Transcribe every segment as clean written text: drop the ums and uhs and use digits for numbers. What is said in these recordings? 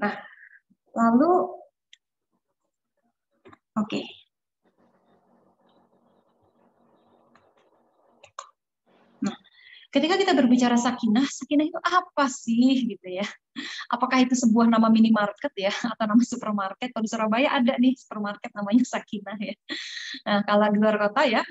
Nah, lalu oke. Nah, ketika kita berbicara sakinah, sakinah itu apa sih gitu ya? Apakah itu sebuah nama minimarket ya atau nama supermarket? Kalau di Surabaya ada nih supermarket namanya Sakinah ya. Nah, kalau di luar kota ya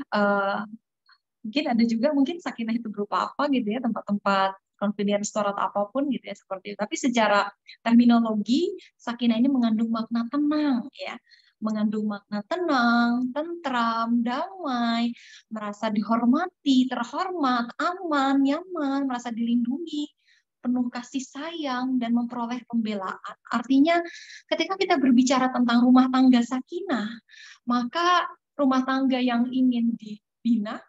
mungkin ada juga mungkin Sakinah itu berupa apa gitu ya, tempat-tempat convenience store atau apapun gitu ya seperti itu. Tapi secara terminologi Sakinah ini mengandung makna tenang ya. Mengandung makna tenang, tentram, damai, merasa dihormati, terhormat, aman, nyaman, merasa dilindungi, penuh kasih sayang, dan memperoleh pembelaan. Artinya ketika kita berbicara tentang rumah tangga sakinah, maka rumah tangga yang ingin dibina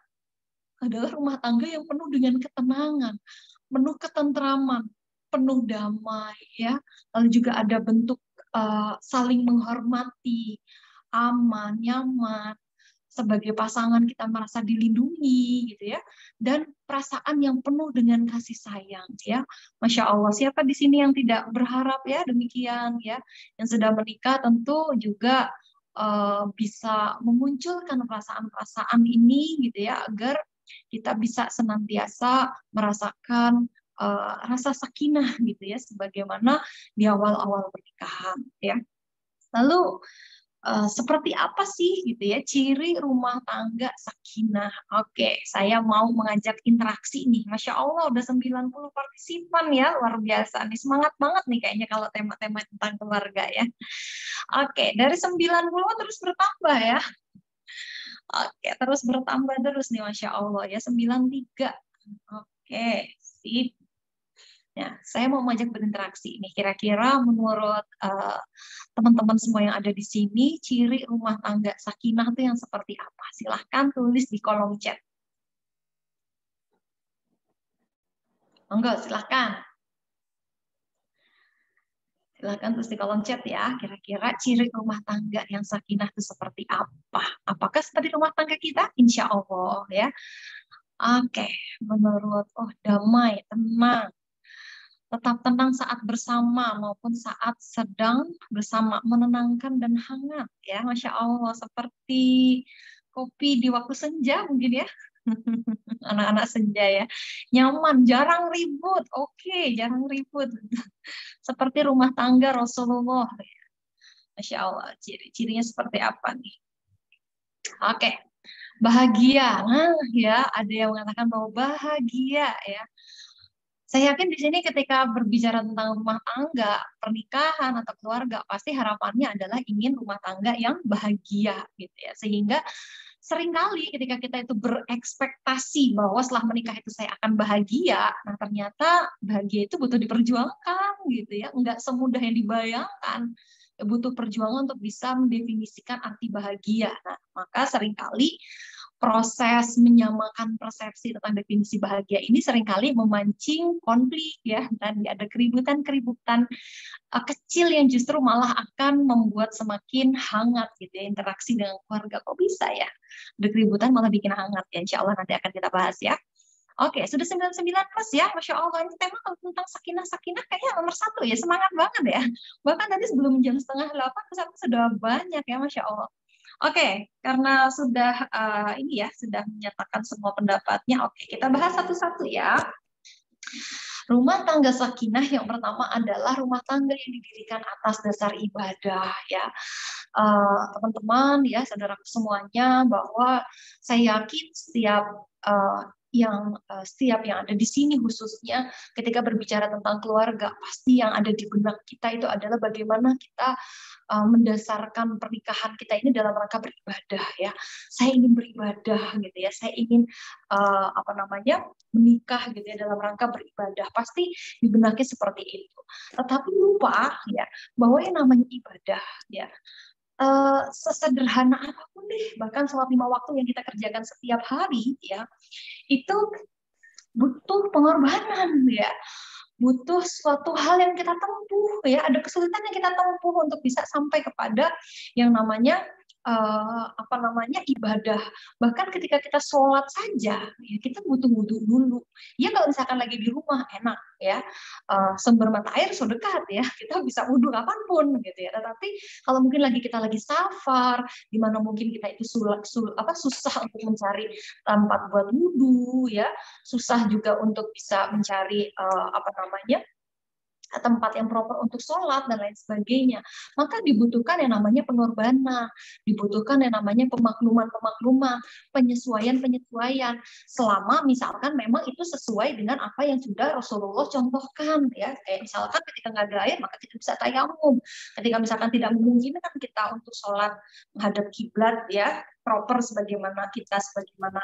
adalah rumah tangga yang penuh dengan ketenangan, penuh ketentraman, penuh damai, ya. Lalu juga ada bentuk saling menghormati, aman, nyaman. Sebagai pasangan kita merasa dilindungi, gitu ya, dan perasaan yang penuh dengan kasih sayang, ya. Masya Allah, siapa di sini yang tidak berharap ya demikian, ya? Yang sudah menikah tentu juga bisa memunculkan perasaan-perasaan ini, gitu ya, agar kita bisa senantiasa merasakan rasa sakinah, gitu ya, sebagaimana di awal-awal pernikahan, ya. Lalu seperti apa sih gitu ya ciri rumah tangga sakinah? Oke, saya mau mengajak interaksi nih. Masya Allah udah 90 partisipan ya, luar biasa nih. Semangat banget nih kayaknya kalau tema-tema tentang keluarga ya. Oke, dari 90 terus bertambah ya. Oke, terus bertambah terus nih Masya Allah ya, 93. Oke, sip. Ya, saya mau mengajak berinteraksi nih. Kira-kira menurut teman-teman semua yang ada di sini, ciri rumah tangga sakinah itu yang seperti apa? Silahkan tulis di kolom chat. Enggak, silahkan. Silahkan tulis di kolom chat ya. Kira-kira ciri rumah tangga yang sakinah itu seperti apa? Apakah seperti rumah tangga kita? Insya Allah ya. Oke, menurut damai, tenang, tetap tenang saat bersama maupun saat sedang bersama, menenangkan dan hangat ya, Masya Allah, seperti kopi di waktu senja mungkin ya. Anak-anak senja ya, nyaman, jarang ribut, oke, jarang ribut. Seperti rumah tangga Rasulullah, Masya Allah, ciri-cirinya seperti apa nih? Oke, bahagia, nah ya, ada yang mengatakan bahwa bahagia ya. Saya yakin di sini ketika berbicara tentang rumah tangga, pernikahan atau keluarga, pasti harapannya adalah ingin rumah tangga yang bahagia gitu ya. Sehingga seringkali ketika kita itu berekspektasi bahwa setelah menikah itu saya akan bahagia, nah ternyata bahagia itu butuh diperjuangkan gitu ya. Enggak semudah yang dibayangkan. Butuh perjuangan untuk bisa mendefinisikan arti bahagia. Nah, maka seringkali proses menyamakan persepsi tentang definisi bahagia ini seringkali memancing konflik ya, dan ada keributan-keributan kecil yang justru malah akan membuat semakin hangat gitu ya interaksi dengan keluarga. Kok bisa ya? Ada keributan malah bikin hangat ya. Insya Allah nanti akan kita bahas ya. Oke, sudah 99 plus ya, Masya Allah. Ini tema tentang sakinah-sakinah kayaknya nomor 1 ya, semangat banget ya. Bahkan tadi sebelum jam setengah 8, sudah banyak ya, Masya Allah. Oke, karena sudah ini ya, sudah menyatakan semua pendapatnya. Oke, kita bahas satu-satu ya. Rumah tangga sakinah yang pertama adalah rumah tangga yang didirikan atas dasar ibadah ya. Teman-teman ya, saudaraku semuanya, bahwa saya yakin setiap yang ada di sini khususnya ketika berbicara tentang keluarga, pasti yang ada di benak kita itu adalah bagaimana kita mendasarkan pernikahan kita ini dalam rangka beribadah ya. Saya ingin beribadah gitu ya. Saya ingin menikah gitu ya dalam rangka beribadah. Pasti di benaknya seperti itu. Tetapi lupa ya bahwa yang namanya ibadah ya, sesederhana apapun deh, bahkan sholat 5 waktu yang kita kerjakan setiap hari ya, itu butuh pengorbanan ya, butuh suatu hal yang kita tempuh ya, ada kesulitan yang kita tempuh untuk bisa sampai kepada yang namanya apa namanya, ibadah. Bahkan ketika kita sholat saja, ya kita butuh wudhu dulu. Ya kalau misalkan lagi di rumah enak ya, sumber mata air so dekat ya, kita bisa wudhu kapanpun gitu ya. Tetapi kalau mungkin kita lagi safar, di mana mungkin kita itu susah untuk mencari tempat buat wudhu ya, susah juga untuk bisa mencari apa namanya, tempat yang proper untuk sholat dan lain sebagainya, maka dibutuhkan yang namanya pengorbanan, dibutuhkan yang namanya pemakluman, penyesuaian, selama misalkan memang itu sesuai dengan apa yang sudah Rasulullah contohkan ya. Kayak misalkan ketika nggak ada air maka kita bisa tayamum, ketika misalkan tidak memungkinkan kita untuk sholat menghadap kiblat ya proper sebagaimana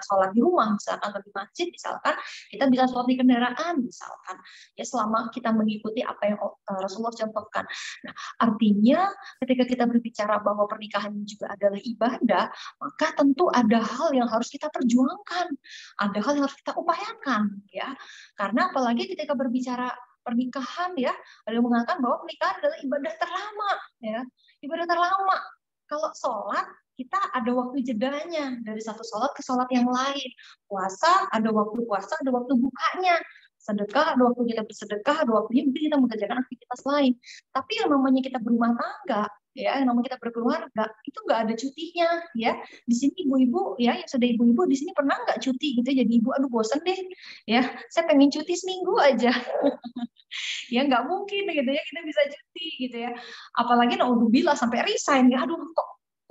sholat di rumah misalkan, atau di masjid misalkan, kita bisa sholat di kendaraan misalkan ya, selama kita mengikuti apa yang Rasulullah contohkan. Nah, artinya ketika kita berbicara bahwa pernikahan juga adalah ibadah, maka tentu ada hal yang harus kita perjuangkan, ada hal yang harus kita upayakan ya. Karena apalagi ketika berbicara pernikahan ya, ada yang mengatakan bahwa pernikahan adalah ibadah terlama ya, ibadah terlama. Kalau sholat kita ada waktu jedanya dari satu sholat ke sholat yang lain. Puasa ada waktu puasa, ada waktu bukanya. Sedekah, ada waktu kita bersedekah, ada waktunya mungkin kita mengerjakan aktivitas lain. Tapi yang namanya kita berumah tangga, ya, yang namanya kita berkeluarga, itu nggak ada cutinya, ya. Di sini ibu-ibu, ya, yang sudah ibu-ibu di sini pernah nggak cuti gitu? Jadi ibu, aduh bosan deh, ya, saya pengen cuti seminggu aja. Ya nggak mungkin gitu ya kita bisa cuti gitu ya. Apalagi naudzubillah sampai resign ya. Aduh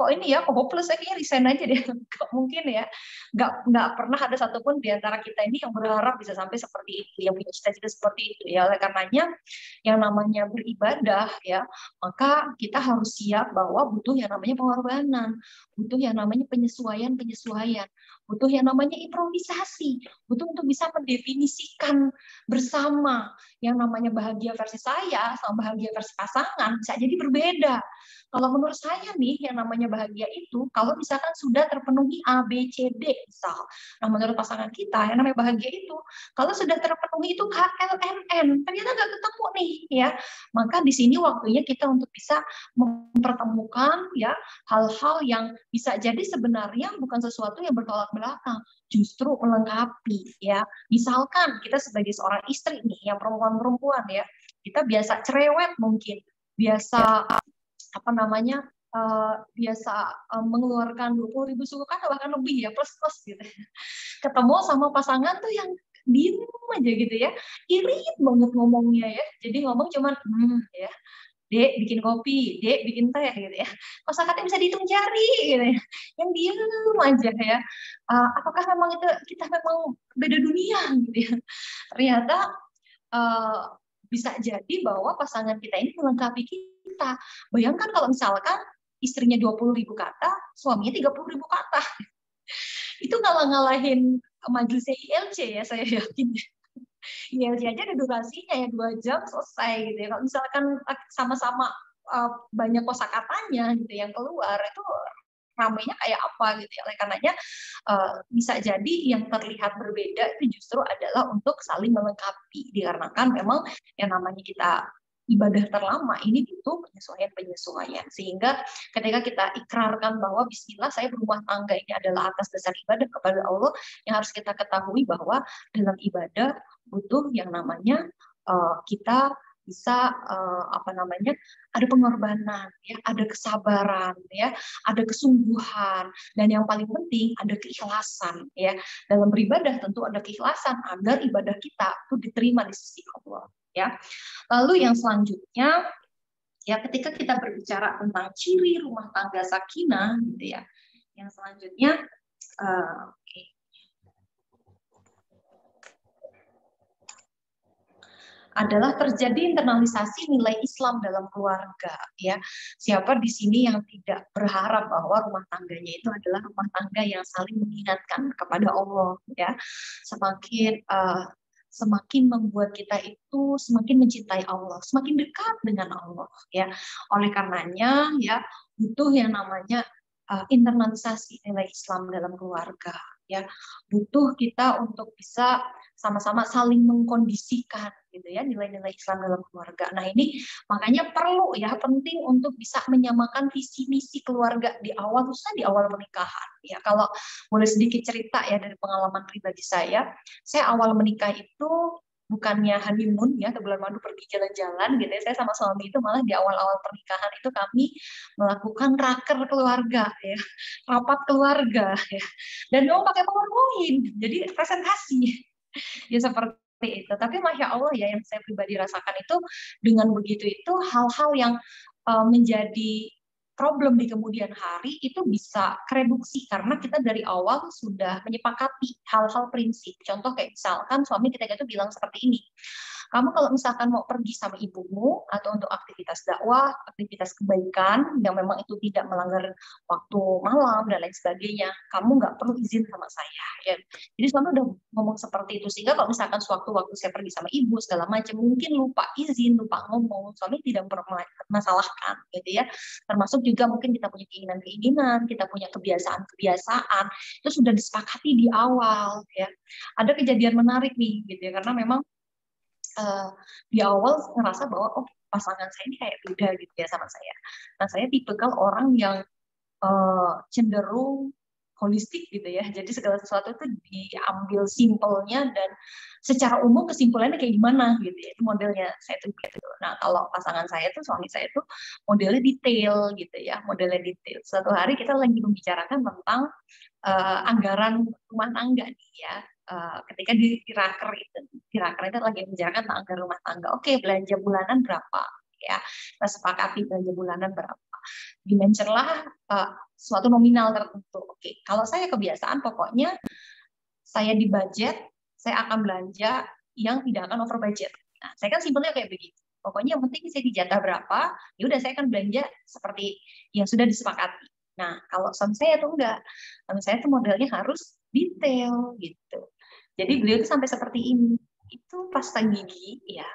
kok ini ya, kok hopeless, saya kayaknya resign aja deh. Gak mungkin ya, nggak pernah ada satupun di antara kita ini yang berharap bisa sampai seperti itu, yang punya cita-cita seperti itu ya. Oleh karenanya yang namanya beribadah ya, maka kita harus siap bahwa butuh yang namanya pengorbanan, butuh yang namanya penyesuaian, butuh yang namanya improvisasi, butuh untuk bisa mendefinisikan bersama yang namanya bahagia versi saya sama bahagia versi pasangan bisa jadi berbeda. Kalau menurut saya nih, yang namanya bahagia itu, kalau misalkan sudah terpenuhi A, B, C, D, misal. Nah, menurut pasangan kita, yang namanya bahagia itu, kalau sudah terpenuhi itu K, L, M, N, ternyata nggak ketemu nih, ya. Maka di sini waktunya kita untuk bisa mempertemukan ya hal-hal yang bisa jadi sebenarnya bukan sesuatu yang bertolak belakang, justru melengkapi, ya. Misalkan kita sebagai seorang istri nih, yang perempuan-perempuan ya, kita biasa cerewet mungkin, biasa apa namanya biasa mengeluarkan 20.000 suku kata bahkan lebih ya, plus gitu. Ketemu sama pasangan tuh yang diem aja gitu ya, irit banget ngomongnya ya, jadi ngomong cuman ya, Dek bikin kopi, Dek bikin teh gitu ya. Kosakatanya bisa dihitung jari gitu ya. Yang diem aja ya. Apakah memang itu kita memang beda dunia gitu ya. Ternyata bisa jadi bahwa pasangan kita ini melengkapi kita. Bayangkan kalau misalkan istrinya 20.000 kata, suaminya 30.000 kata. Itu ngalah-ngalahin majelisnya ILC ya, saya yakin. ILC aja ada durasinya ya 2 jam selesai gitu ya. Kalau misalkan sama-sama banyak kosakatanya gitu yang keluar, itu ramainya kayak apa gitu ya. Oleh karenanya bisa jadi yang terlihat berbeda itu justru adalah untuk saling melengkapi, dikarenakan memang yang namanya kita ibadah terlama ini butuh penyesuaian, sehingga ketika kita ikrarkan bahwa Bismillah saya berumah tangga ini adalah atas dasar ibadah kepada Allah, yang harus kita ketahui bahwa dalam ibadah butuh yang namanya kita bisa apa namanya, ada pengorbanan ya, ada kesabaran ya, ada kesungguhan, dan yang paling penting ada keikhlasan ya. Dalam beribadah tentu ada keikhlasan agar ibadah kita itu diterima di sisi Allah ya. Lalu yang selanjutnya ya, ketika kita berbicara tentang ciri rumah tangga sakinah gitu ya, yang selanjutnya adalah terjadi internalisasi nilai Islam dalam keluarga ya. Siapa di sini yang tidak berharap bahwa rumah tangganya itu adalah rumah tangga yang saling mengingatkan kepada Allah ya. Semakin membuat kita itu semakin mencintai Allah, semakin dekat dengan Allah ya. Oleh karenanya ya, butuh yang namanya internalisasi nilai Islam dalam keluarga ya. Butuh kita untuk bisa sama-sama saling mengkondisikan gitu ya, nilai-nilai Islam dalam keluarga. Nah ini makanya perlu ya, penting untuk bisa menyamakan visi misi keluarga di awal, khususnya di awal pernikahan. Ya kalau boleh sedikit cerita ya dari pengalaman pribadi saya awal menikah itu bukannya honeymoon ya, ke bulan madu pergi jalan-jalan gitu ya. Saya sama suami itu malah di awal-awal pernikahan itu kami melakukan raker keluarga ya, rapat keluarga ya. Dan mau pakai PowerPoint, jadi presentasi. Ya seperti itu. Tapi Masya Allah ya, yang saya pribadi rasakan itu dengan begitu itu hal-hal yang menjadi problem di kemudian hari itu bisa kereduksi karena kita dari awal sudah menyepakati hal-hal prinsip. Contoh kayak misalkan suami kita itu bilang seperti ini, kamu kalau misalkan mau pergi sama ibumu atau untuk aktivitas dakwah, aktivitas kebaikan yang memang itu tidak melanggar waktu malam dan lain sebagainya, kamu nggak perlu izin sama saya. Ya. Jadi suami udah ngomong seperti itu, sehingga kalau misalkan sewaktu-waktu saya pergi sama ibu segala macam, mungkin lupa izin, lupa ngomong, suami tidak mempermasalahkan, gitu ya. Termasuk juga mungkin kita punya keinginan-keinginan, kita punya kebiasaan-kebiasaan, itu sudah disepakati di awal, ya. Ada kejadian menarik nih, gitu ya, karena memang di awal ngerasa bahwa oh pasangan saya ini kayak beda gitu ya sama saya. Nah saya tipikal orang yang cenderung holistik gitu ya. Jadi segala sesuatu itu diambil simpelnya dan secara umum kesimpulannya kayak gimana gitu ya. Itu modelnya saya tuh gitu. Nah kalau pasangan saya tuh, suami saya tuh modelnya detail gitu ya, modelnya detail. Suatu hari kita lagi membicarakan tentang anggaran rumah tangga nih ya. Ketika di raker itu lagi membicarakan tentang anggaran rumah tangga. Oke, belanja bulanan berapa? Ya, kita sepakati belanja bulanan berapa. Dimensionlah suatu nominal tertentu. Oke, kalau saya kebiasaan pokoknya saya di budget, saya akan belanja yang tidak akan over budget. Nah, saya kan simpelnya kayak begitu. Pokoknya yang penting saya dijatah berapa, ya udah saya akan belanja seperti yang sudah disepakati. Nah, kalau suami saya tuh enggak. Suami saya tuh modelnya harus detail gitu. Jadi beliau tuh sampai seperti ini. Itu pasta gigi, ya,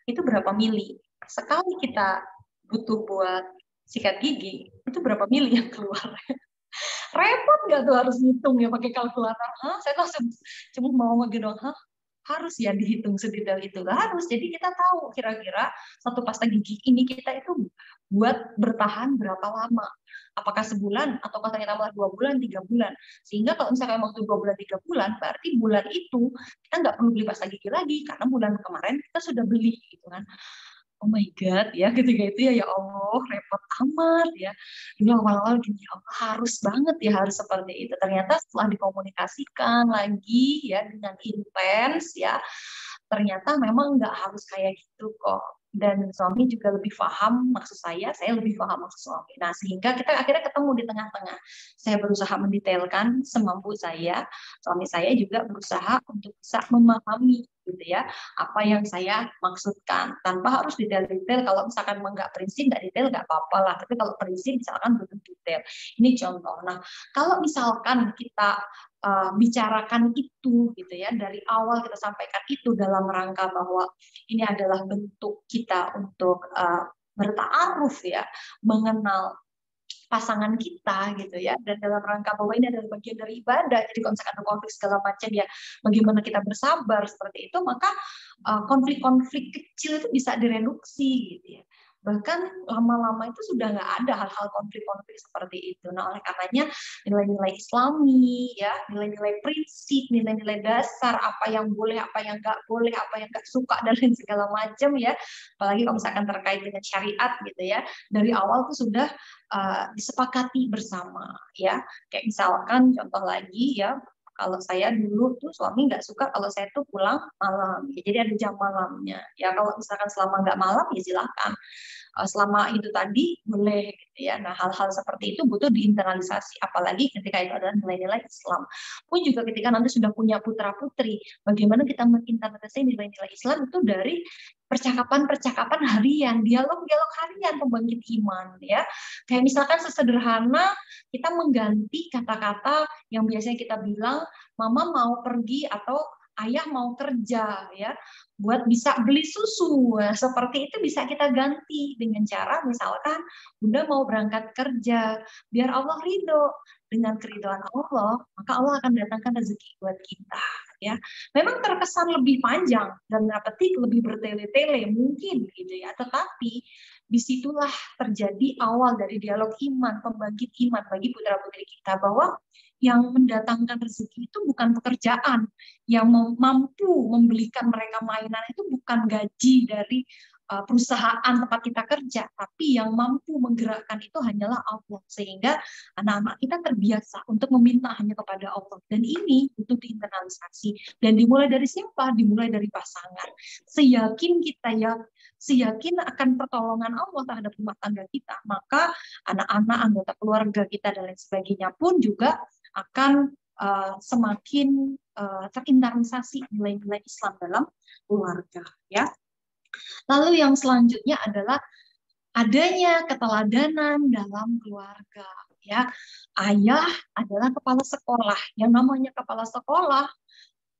itu berapa mili. Sekali kita butuh buat sikat gigi, itu berapa mili yang keluar. Repot nggak tuh harus ngitung ya pakai kalkulator? Hah? Saya langsung cuma mau ngedong, hah? Harus ya dihitung sedetail itu, harus. Jadi kita tahu kira-kira satu pasta gigi ini kita itu buat bertahan berapa lama, apakah sebulan atau ternyata malah 2 bulan, 3 bulan. Sehingga kalau misalnya waktu 2 bulan, 3 bulan, berarti bulan itu kita nggak perlu beli pasta gigi lagi karena bulan kemarin kita sudah beli gitu kan. Oh my God, ya ketika itu ya Allah repot amat ya. Dulu awal-awal gini, ya Allah harus banget ya, harus seperti itu. Ternyata setelah dikomunikasikan lagi ya dengan intens ya, ternyata memang nggak harus kayak gitu kok. Dan suami juga lebih paham maksud saya lebih paham maksud suami. Nah, sehingga kita akhirnya ketemu di tengah-tengah. Saya berusaha mendetailkan semampu saya, suami saya juga berusaha untuk bisa memahami gitu ya, apa yang saya maksudkan. Tanpa harus detail-detail, kalau misalkan nggak prinsip, nggak detail, nggak apa-apa lah. Tapi kalau prinsip, misalkan butuh detail. Ini contoh. Nah, kalau misalkan kita bicarakan itu gitu ya, dari awal kita sampaikan itu dalam rangka bahwa ini adalah bentuk kita untuk bertaaruf ya, mengenal pasangan kita gitu ya, dan dalam rangka bahwa ini adalah bagian dari ibadah. Jadi kalau misalkan ada konflik segala macam ya, bagaimana kita bersabar seperti itu, maka konflik-konflik kecil itu bisa direduksi gitu ya. Bahkan lama-lama itu sudah nggak ada hal-hal konflik-konflik seperti itu. Nah, oleh karenanya nilai-nilai Islami, ya, nilai-nilai prinsip, nilai-nilai dasar, apa yang boleh, apa yang nggak boleh, apa yang nggak suka dan lain segala macam ya. Apalagi kalau misalkan terkait dengan syariat gitu ya, dari awal tuh sudah disepakati bersama ya. Kayak misalkan contoh lagi ya, kalau saya dulu tuh suami nggak suka kalau saya tuh pulang malam, ya, jadi ada jam malamnya. Ya kalau misalkan selama nggak malam ya silakan. Selama itu tadi boleh gitu ya. Nah hal-hal seperti itu butuh diinternalisasi, apalagi ketika itu adalah nilai-nilai Islam. Pun juga ketika nanti sudah punya putra putri, bagaimana kita menginternalisasi nilai-nilai Islam itu dari percakapan-percakapan harian, dialog-dialog harian pembangkit iman ya. Kayak misalkan sesederhana kita mengganti kata-kata yang biasanya kita bilang mama mau pergi atau ayah mau kerja ya, buat bisa beli susu. Nah, seperti itu bisa kita ganti dengan cara misalkan bunda mau berangkat kerja biar Allah ridho. Dengan keridhaan Allah maka Allah akan datangkan rezeki buat kita ya. Memang terkesan lebih panjang dan petik lebih bertele-tele mungkin gitu ya, tetapi disitulah terjadi awal dari dialog iman, pembangkit iman bagi putra-putri kita, bahwa yang mendatangkan rezeki itu bukan pekerjaan, yang mampu membelikan mereka mainan itu bukan gaji dari perusahaan tempat kita kerja, tapi yang mampu menggerakkan itu hanyalah Allah. Sehingga anak-anak kita terbiasa untuk meminta hanya kepada Allah. Dan ini butuh diinternalisasi. Dan dimulai dari simpel, dimulai dari pasangan. Seyakin kita ya, seyakin akan pertolongan Allah terhadap rumah tangga kita, maka anak-anak, anggota keluarga kita dan lain sebagainya pun juga akan semakin terinternalisasi nilai-nilai Islam dalam keluarga, ya. Lalu yang selanjutnya adalah adanya keteladanan dalam keluarga, ya. Ayah adalah kepala sekolah. Yang namanya kepala sekolah,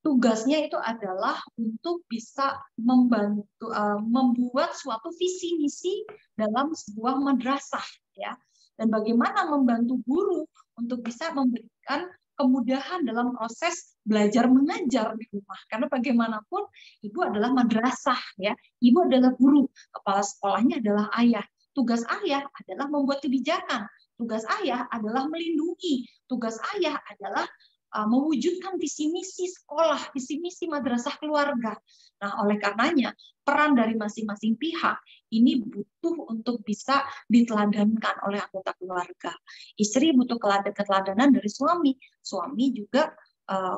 tugasnya itu adalah untuk bisa membantu membuat suatu visi misi dalam sebuah madrasah, ya. Dan bagaimana membantu guru untuk bisa memberikan kemudahan dalam proses belajar mengajar di rumah, karena bagaimanapun ibu adalah madrasah, ya, ibu adalah guru, kepala sekolahnya adalah ayah. Tugas ayah adalah membuat kebijakan, tugas ayah adalah melindungi, tugas ayah adalah mewujudkan visi misi sekolah, visi misi madrasah keluarga. Nah, oleh karenanya peran dari masing-masing pihak ini butuh untuk bisa diteladankan oleh anggota keluarga. Istri butuh keteladanan dari suami, suami juga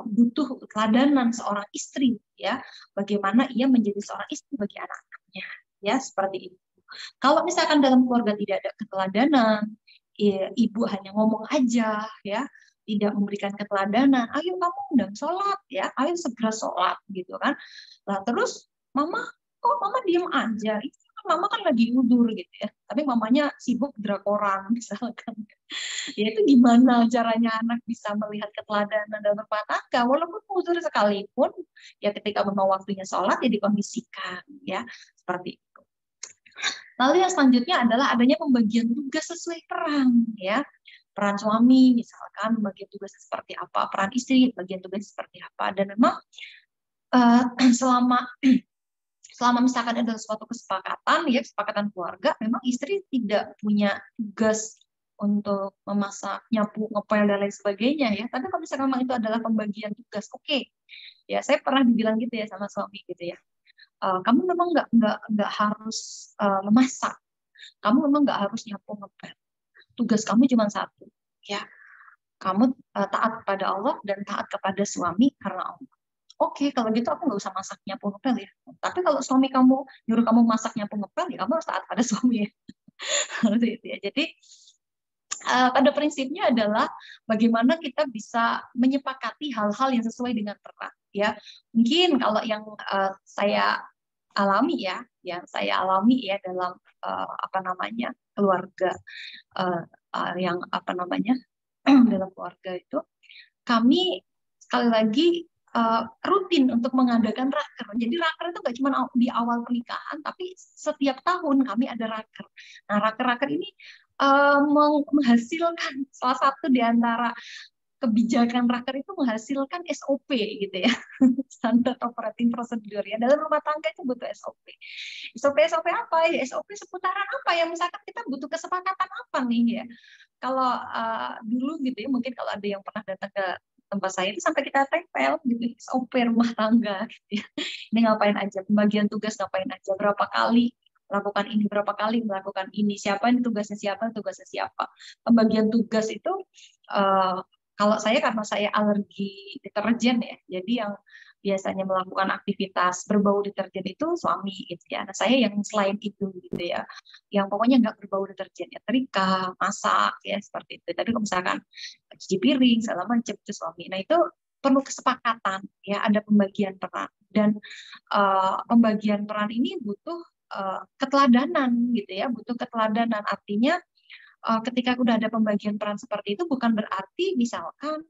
butuh keteladanan seorang istri, ya, bagaimana ia menjadi seorang istri bagi anak-anaknya, ya, seperti itu. Kalau misalkan dalam keluarga tidak ada keteladanan, ibu hanya ngomong aja, ya, tidak memberikan keteladanan, ayo kamu undang sholat, ya, ayo segera sholat, gitu kan. Nah, terus mama, kok mama diem aja? Itu mama kan lagi udur gitu ya, tapi mamanya sibuk drakoran misalkan. Ya itu gimana caranya anak bisa melihat keteladanan dalam rumah tangga, walaupun udur sekalipun, ya ketika memang waktunya sholat ya dikondisikan, ya, seperti itu. Lalu yang selanjutnya adalah adanya pembagian tugas sesuai peran, ya. Peran suami misalkan bagian tugasnya seperti apa, peran istri bagian tugasnya seperti apa, dan memang selama misalkan ada suatu kesepakatan, ya, kesepakatan keluarga, memang istri tidak punya tugas untuk memasak, nyapu, ngepel dan lain sebagainya, ya. Tapi kalau misalkan memang itu adalah pembagian tugas, oke. Ya, saya pernah dibilang gitu ya sama suami gitu ya. Kamu memang nggak harus memasak, kamu memang nggak harus nyapu ngepel. Tugas kamu cuma satu, ya, kamu taat kepada Allah dan taat kepada suami karena Allah. Oke, kalau gitu aku nggak usah masak nyapu ngepel ya. Tapi kalau suami kamu nyuruh kamu masak nyapu ngepel, ya kamu harus taat pada suami ya. Jadi pada prinsipnya adalah bagaimana kita bisa menyepakati hal-hal yang sesuai dengan peran, ya. Mungkin kalau yang saya alami ya, yang saya alami ya dalam apa namanya keluarga yang apa namanya dalam keluarga itu, kami sekali lagi rutin untuk mengadakan raker. Jadi raker itu nggak cuma di awal pernikahan, tapi setiap tahun kami ada raker. Nah, raker-raker ini menghasilkan salah satu di antara kebijakan raker itu menghasilkan SOP gitu ya, standar operating procedure, ya. Dalam rumah tangga itu butuh SOP. SOP apa ya? SOP seputaran apa ya? Misalkan kita butuh kesepakatan apa nih ya? Kalau dulu gitu ya, mungkin kalau ada yang pernah datang ke tempat saya itu sampai kita tempel gitu, SOP rumah tangga gitu ya. Ini ngapain aja, pembagian tugas ngapain aja, berapa kali melakukan ini, berapa kali melakukan ini, siapa ini tugasnya siapa. Pembagian tugas itu kalau saya karena saya alergi deterjen ya, jadi yang biasanya melakukan aktivitas berbau deterjen itu suami gitu ya. Nah, saya yang selain itu gitu ya, yang pokoknya nggak berbau deterjen ya, trika, masak ya seperti itu. Tapi kalau misalkan cuci piring segala macam itu suami. Nah, itu perlu kesepakatan ya, ada pembagian peran, dan pembagian peran ini butuh keteladanan gitu ya, butuh keteladanan. Artinya ketika udah ada pembagian peran seperti itu, bukan berarti misalkan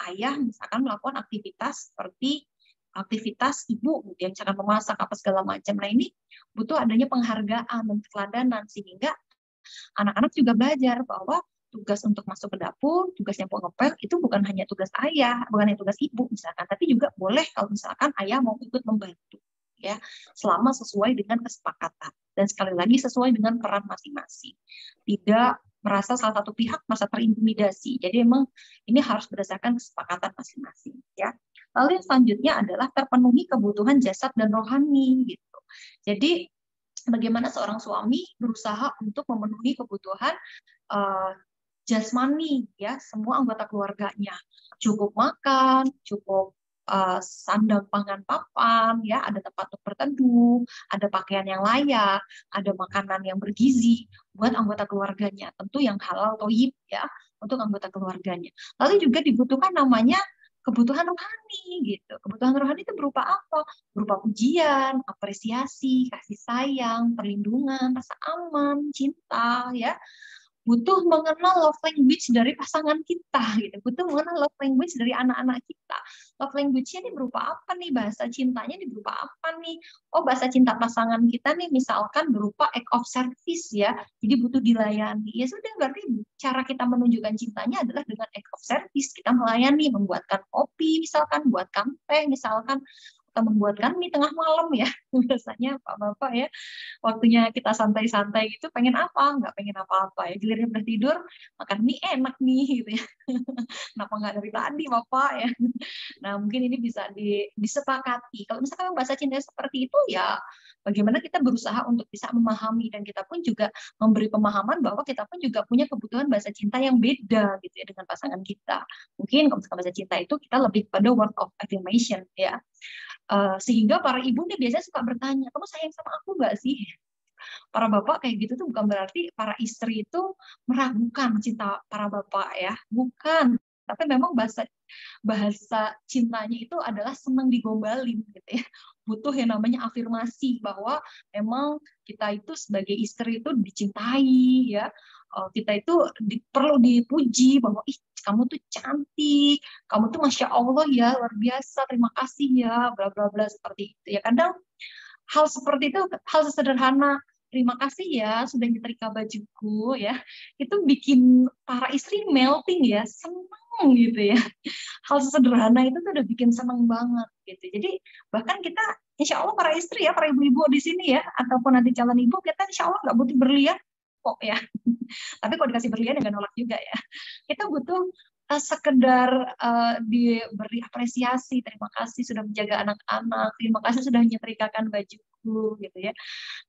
ayah misalkan melakukan aktivitas seperti aktivitas ibu, yang misalkan memasak apa segala macam. Nah, ini butuh adanya penghargaan dan keteladanan, sehingga anak-anak juga belajar bahwa tugas untuk masuk ke dapur, tugasnya ngepel, itu bukan hanya tugas ayah, bukan hanya tugas ibu misalkan, tapi juga boleh kalau misalkan ayah mau ikut membantu, ya, selama sesuai dengan kesepakatan. Dan sekali lagi sesuai dengan peran masing-masing. Tidak merasa salah satu pihak merasa terintimidasi. Jadi memang ini harus berdasarkan kesepakatan masing-masing, ya. Lalu yang selanjutnya adalah terpenuhi kebutuhan jasad dan rohani gitu. Jadi bagaimana seorang suami berusaha untuk memenuhi kebutuhan jasmani, ya, semua anggota keluarganya, cukup makan, cukup sandang pangan papan, ya, ada tempat untuk berteduh, ada pakaian yang layak, ada makanan yang bergizi buat anggota keluarganya, tentu yang halal thayyib, ya, untuk anggota keluarganya. Lalu juga dibutuhkan namanya kebutuhan rohani gitu. Kebutuhan rohani itu berupa apa? Berupa pujian, apresiasi, kasih sayang, perlindungan, rasa aman, cinta, ya. Butuh mengenal love language dari pasangan kita gitu. Butuh mengenal love language dari anak-anak kita. Love language-nya ini berupa apa nih? Bahasa cintanya ini berupa apa nih? Oh, bahasa cinta pasangan kita nih misalkan berupa act of service, ya. Jadi butuh dilayani. Ya sudah, berarti cara kita menunjukkan cintanya adalah dengan act of service. Kita melayani, membuatkan kopi misalkan, buatkan teh misalkan, atau membuatkan mie tengah malam, ya. Biasanya Pak-bapak, ya, waktunya kita santai-santai gitu, pengen apa? Nggak pengen apa-apa, ya. Giliran udah tidur, makan mie enak nih gitu, ya. Kenapa nggak dari tadi Bapak, ya? Nah, mungkin ini bisa disepakati. Kalau misalkan bahasa cinta seperti itu, ya bagaimana kita berusaha untuk bisa memahami, dan kita pun juga memberi pemahaman bahwa kita pun juga punya kebutuhan bahasa cinta yang beda gitu, ya, dengan pasangan kita. Mungkin kalau misalkan bahasa cinta itu kita lebih pada word of affirmation, ya. Sehingga para ibu nih biasanya suka bertanya, kamu sayang sama aku nggak sih? Para bapak kayak gitu tuh bukan berarti para istri itu meragukan cinta para bapak, ya, bukan. Tapi memang bahasa bahasa cintanya itu adalah senang digombalin gitu, ya. Butuh yang namanya afirmasi bahwa memang kita itu sebagai istri itu dicintai, ya. Kita itu perlu dipuji bahwa ih, kamu tuh cantik, kamu tuh masya Allah ya, luar biasa, terima kasih ya, bla bla bla, seperti itu, ya. Kadang hal seperti itu, hal sederhana, terima kasih ya sudah nyetrika bajuku, ya, itu bikin para istri melting, ya, senang gitu, ya. Hal sederhana itu tuh udah bikin senang banget gitu. Jadi bahkan kita insya Allah para istri, ya, para ibu-ibu di sini, ya, ataupun nanti calon ibu, kita insya Allah nggak butuh berlian kok, ya. Tapi kalau dikasih berlian ya nggak nolak juga, ya. Kita butuh sekedar diberi apresiasi, terima kasih sudah menjaga anak-anak, terima kasih sudah menyetrikakan bajuku gitu, ya.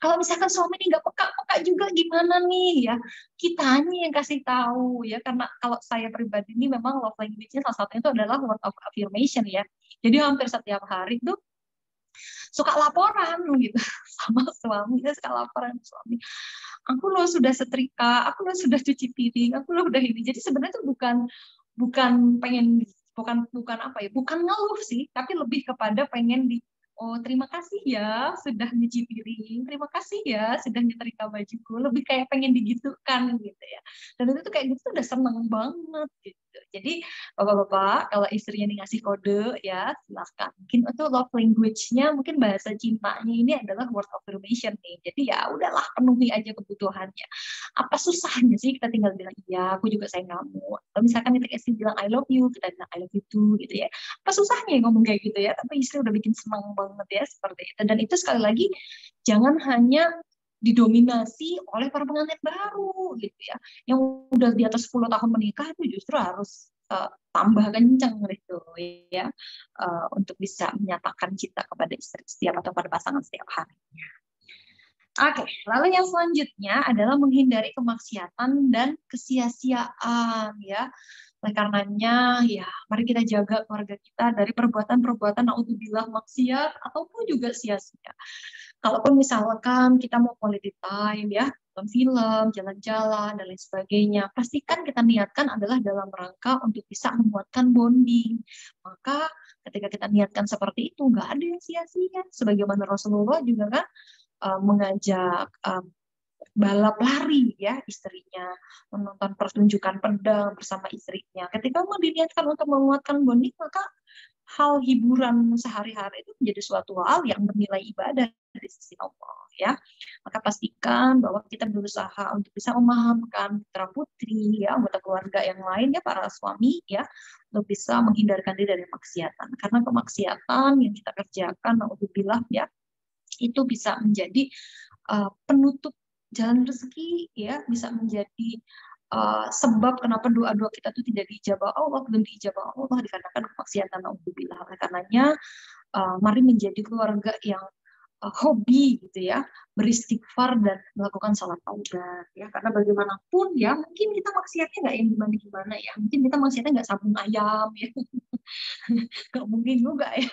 Kalau misalkan suami ini nggak peka-peka juga gimana nih, ya, kitanya yang kasih tahu, ya, karena kalau saya pribadi ini memang love language-nya salah satunya itu adalah word of affirmation, ya. Jadi hampir setiap hari tuh suka laporan gitu sama suami, saya suka laporan suami, aku loh sudah setrika, aku loh sudah cuci piring, aku loh udah ini. Jadi sebenarnya itu bukan pengen, bukan apa ya, bukan ngeluh sih, tapi lebih kepada pengen oh terima kasih ya sudah nyuci piring, terima kasih ya sudah nyetrika bajuku, lebih kayak pengen digitukan gitu, ya. Dan itu tuh kayak gitu tuh udah seneng banget gitu. Jadi bapak-bapak kalau istrinya nih ngasih kode, ya silahkan. Mungkin itu love language-nya, mungkin bahasa cintanya ini adalah word of affirmation nih. Jadi ya udahlah, penuhi aja kebutuhannya. Apa susahnya sih kita tinggal bilang iya, aku juga sayang kamu. Kalau misalkan kita istri bilang I love you, kita bilang I love you too gitu, ya. Apa susahnya ngomong kayak gitu, ya? Tapi istri udah bikin senang banget, ya, seperti itu. Dan itu sekali lagi jangan hanya didominasi oleh para pengantin baru gitu, ya. Yang udah di atas 10 tahun menikah itu justru harus tambah kencang gitu, ya, untuk bisa menyatakan cinta kepada istri setiap atau pada pasangan setiap harinya. Oke, lalu yang selanjutnya adalah menghindari kemaksiatan dan kesia-siaan, ya. Oleh karenanya, ya, mari kita jaga keluarga kita dari perbuatan-perbuatan naudzubillah maksiat ataupun juga sia-sia. Kalaupun misalkan kita mau quality time, ya, nonton film, jalan-jalan, dan lain sebagainya, pastikan kita niatkan adalah dalam rangka untuk bisa menguatkan bonding. Maka ketika kita niatkan seperti itu, nggak ada yang sia-sia. Sebagaimana Rasulullah juga kan mengajak balap lari, ya, istrinya, menonton pertunjukan pedang bersama istrinya. Ketika mau diniatkan untuk menguatkan bonding, maka hal hiburan sehari-hari itu menjadi suatu hal yang bernilai ibadah di sisi Allah ya. Maka pastikan bahwa kita berusaha untuk bisa memahamkan putra putri ya, anggota keluarga yang lain ya, para suami ya, untuk bisa menghindarkan diri dari maksiatan. Karena kemaksiatan yang kita kerjakan, naudzubillah ya, itu bisa menjadi penutup jalan rezeki ya, bisa menjadi sebab kenapa doa-doa kita itu tidak diijabah Allah, belum diijabah Allah dikarenakan kemaksiatan, naudzubillah. Oleh karenanya mari menjadi keluarga yang hobi gitu ya, beristighfar dan melakukan salat taubat ya, karena bagaimanapun ya, mungkin kita maksiatnya nggak yang gimana-gimana ya, mungkin kita maksiatnya nggak sabung ayam ya, nggak mungkin juga ya,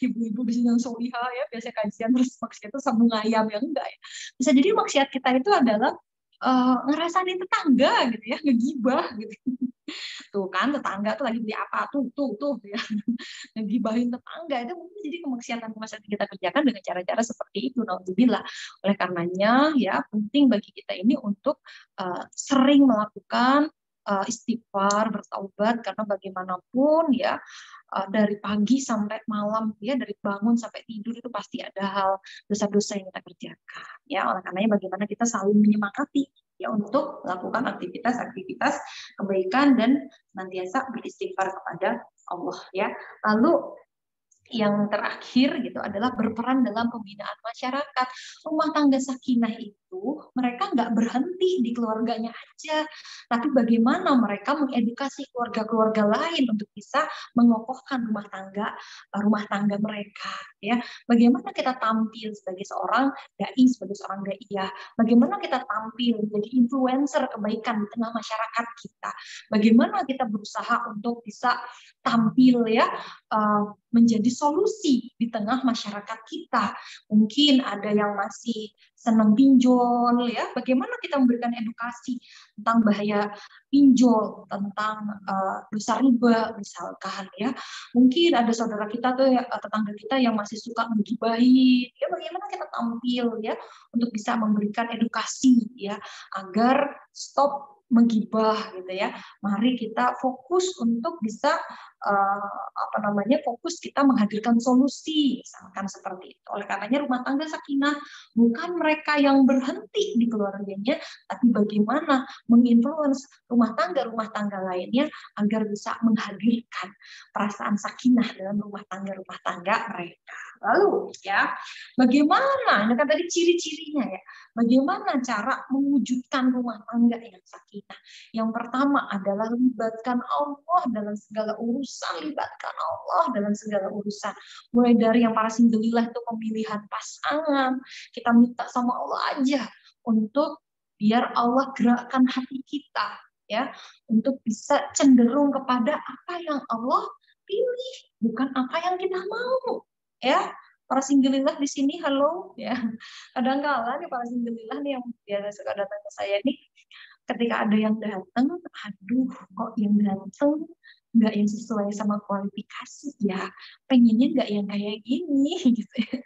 ibu-ibu di sini yang solihah ya, biasa kajian terus maksiat itu sabung ayam ya, enggak ya, bisa jadi maksiat kita itu adalah ngerasain tetangga gitu ya, ngegibah gitu. Tuh kan tetangga tuh lagi beli apa tuh ya, ngegibahin tetangga, itu mungkin jadi kemaksiatan kita kerjakan dengan cara-cara seperti itu, naudzubillah. Oleh karenanya ya, penting bagi kita ini untuk sering melakukan istighfar, bertaubat, karena bagaimanapun ya, dari pagi sampai malam ya, dari bangun sampai tidur itu pasti ada hal dosa-dosa yang kita kerjakan ya. Oleh karenanya bagaimana kita selalu menyemangati ya untuk melakukan aktivitas-aktivitas kebaikan dan senantiasa beristighfar kepada Allah ya. Lalu yang terakhir gitu adalah berperan dalam pembinaan masyarakat. Rumah tangga sakinah itu mereka nggak berhenti di keluarganya aja, tapi bagaimana mereka mengedukasi keluarga-keluarga lain untuk bisa mengokohkan rumah tangga mereka ya. Bagaimana kita tampil sebagai seorang dai, sebagai seorang daiyah, bagaimana kita tampil menjadi influencer kebaikan di tengah masyarakat kita, bagaimana kita berusaha untuk bisa tampil ya, menjadi solusi di tengah masyarakat kita. Mungkin ada yang masih senang pinjol ya, bagaimana kita memberikan edukasi tentang bahaya pinjol, tentang dosa riba misalkan ya. Mungkin ada saudara kita tuh ya, tetangga kita yang masih suka menggibahin ya, bagaimana kita tampil ya untuk bisa memberikan edukasi ya agar stop menggibah gitu ya. Mari kita fokus untuk bisa fokus kita menghadirkan solusi, misalkan seperti itu. Oleh karenanya rumah tangga sakinah bukan mereka yang berhenti di keluarganya, tapi bagaimana menginfluence rumah tangga lainnya agar bisa menghadirkan perasaan sakinah dalam rumah tangga mereka. Lalu ya, bagaimana? Ini kan tadi ciri-cirinya ya. Bagaimana cara mewujudkan rumah tangga yang sakinah? Yang pertama adalah libatkan Allah dalam segala urusan, libatkan Allah dalam segala urusan. Mulai dari yang para singgelilah itu pemilihan pasangan, kita minta sama Allah aja untuk biar Allah gerakkan hati kita ya, untuk bisa cenderung kepada apa yang Allah pilih, bukan apa yang kita mau ya. Para singgelilah di sini, halo ya. Kadang-kala nih para singgelilah nih yang biasa suka datang ke saya nih, ketika ada yang datang, aduh kok yang datang nggak yang sesuai sama kualifikasi ya, pengennya nggak yang kayak gini gitu ya.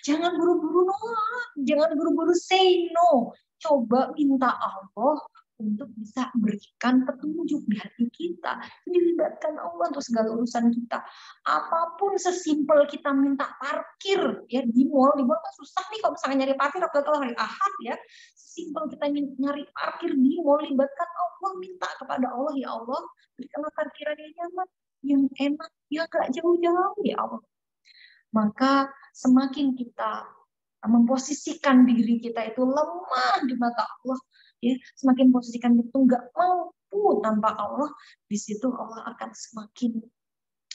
Jangan buru-buru nolak, jangan buru-buru say no. Coba minta Allah untuk bisa berikan petunjuk di hati kita. Dilibatkan Allah untuk segala urusan kita. Apapun sesimpel kita minta parkir ya di mall kan susah nih kalau misalnya nyari parkir apalagi kalau hari Ahad ya. Sesimpel kita nyari parkir di mall, libatkan Allah, minta kepada Allah, ya Allah, berikanlah parkiran yang nyaman, yang enak, yang gak jauh-jauh ya Allah. Maka semakin kita memposisikan diri kita itu lemah di mata Allah, ya, semakin posisikan itu nggak mampu tanpa Allah, di situ Allah akan semakin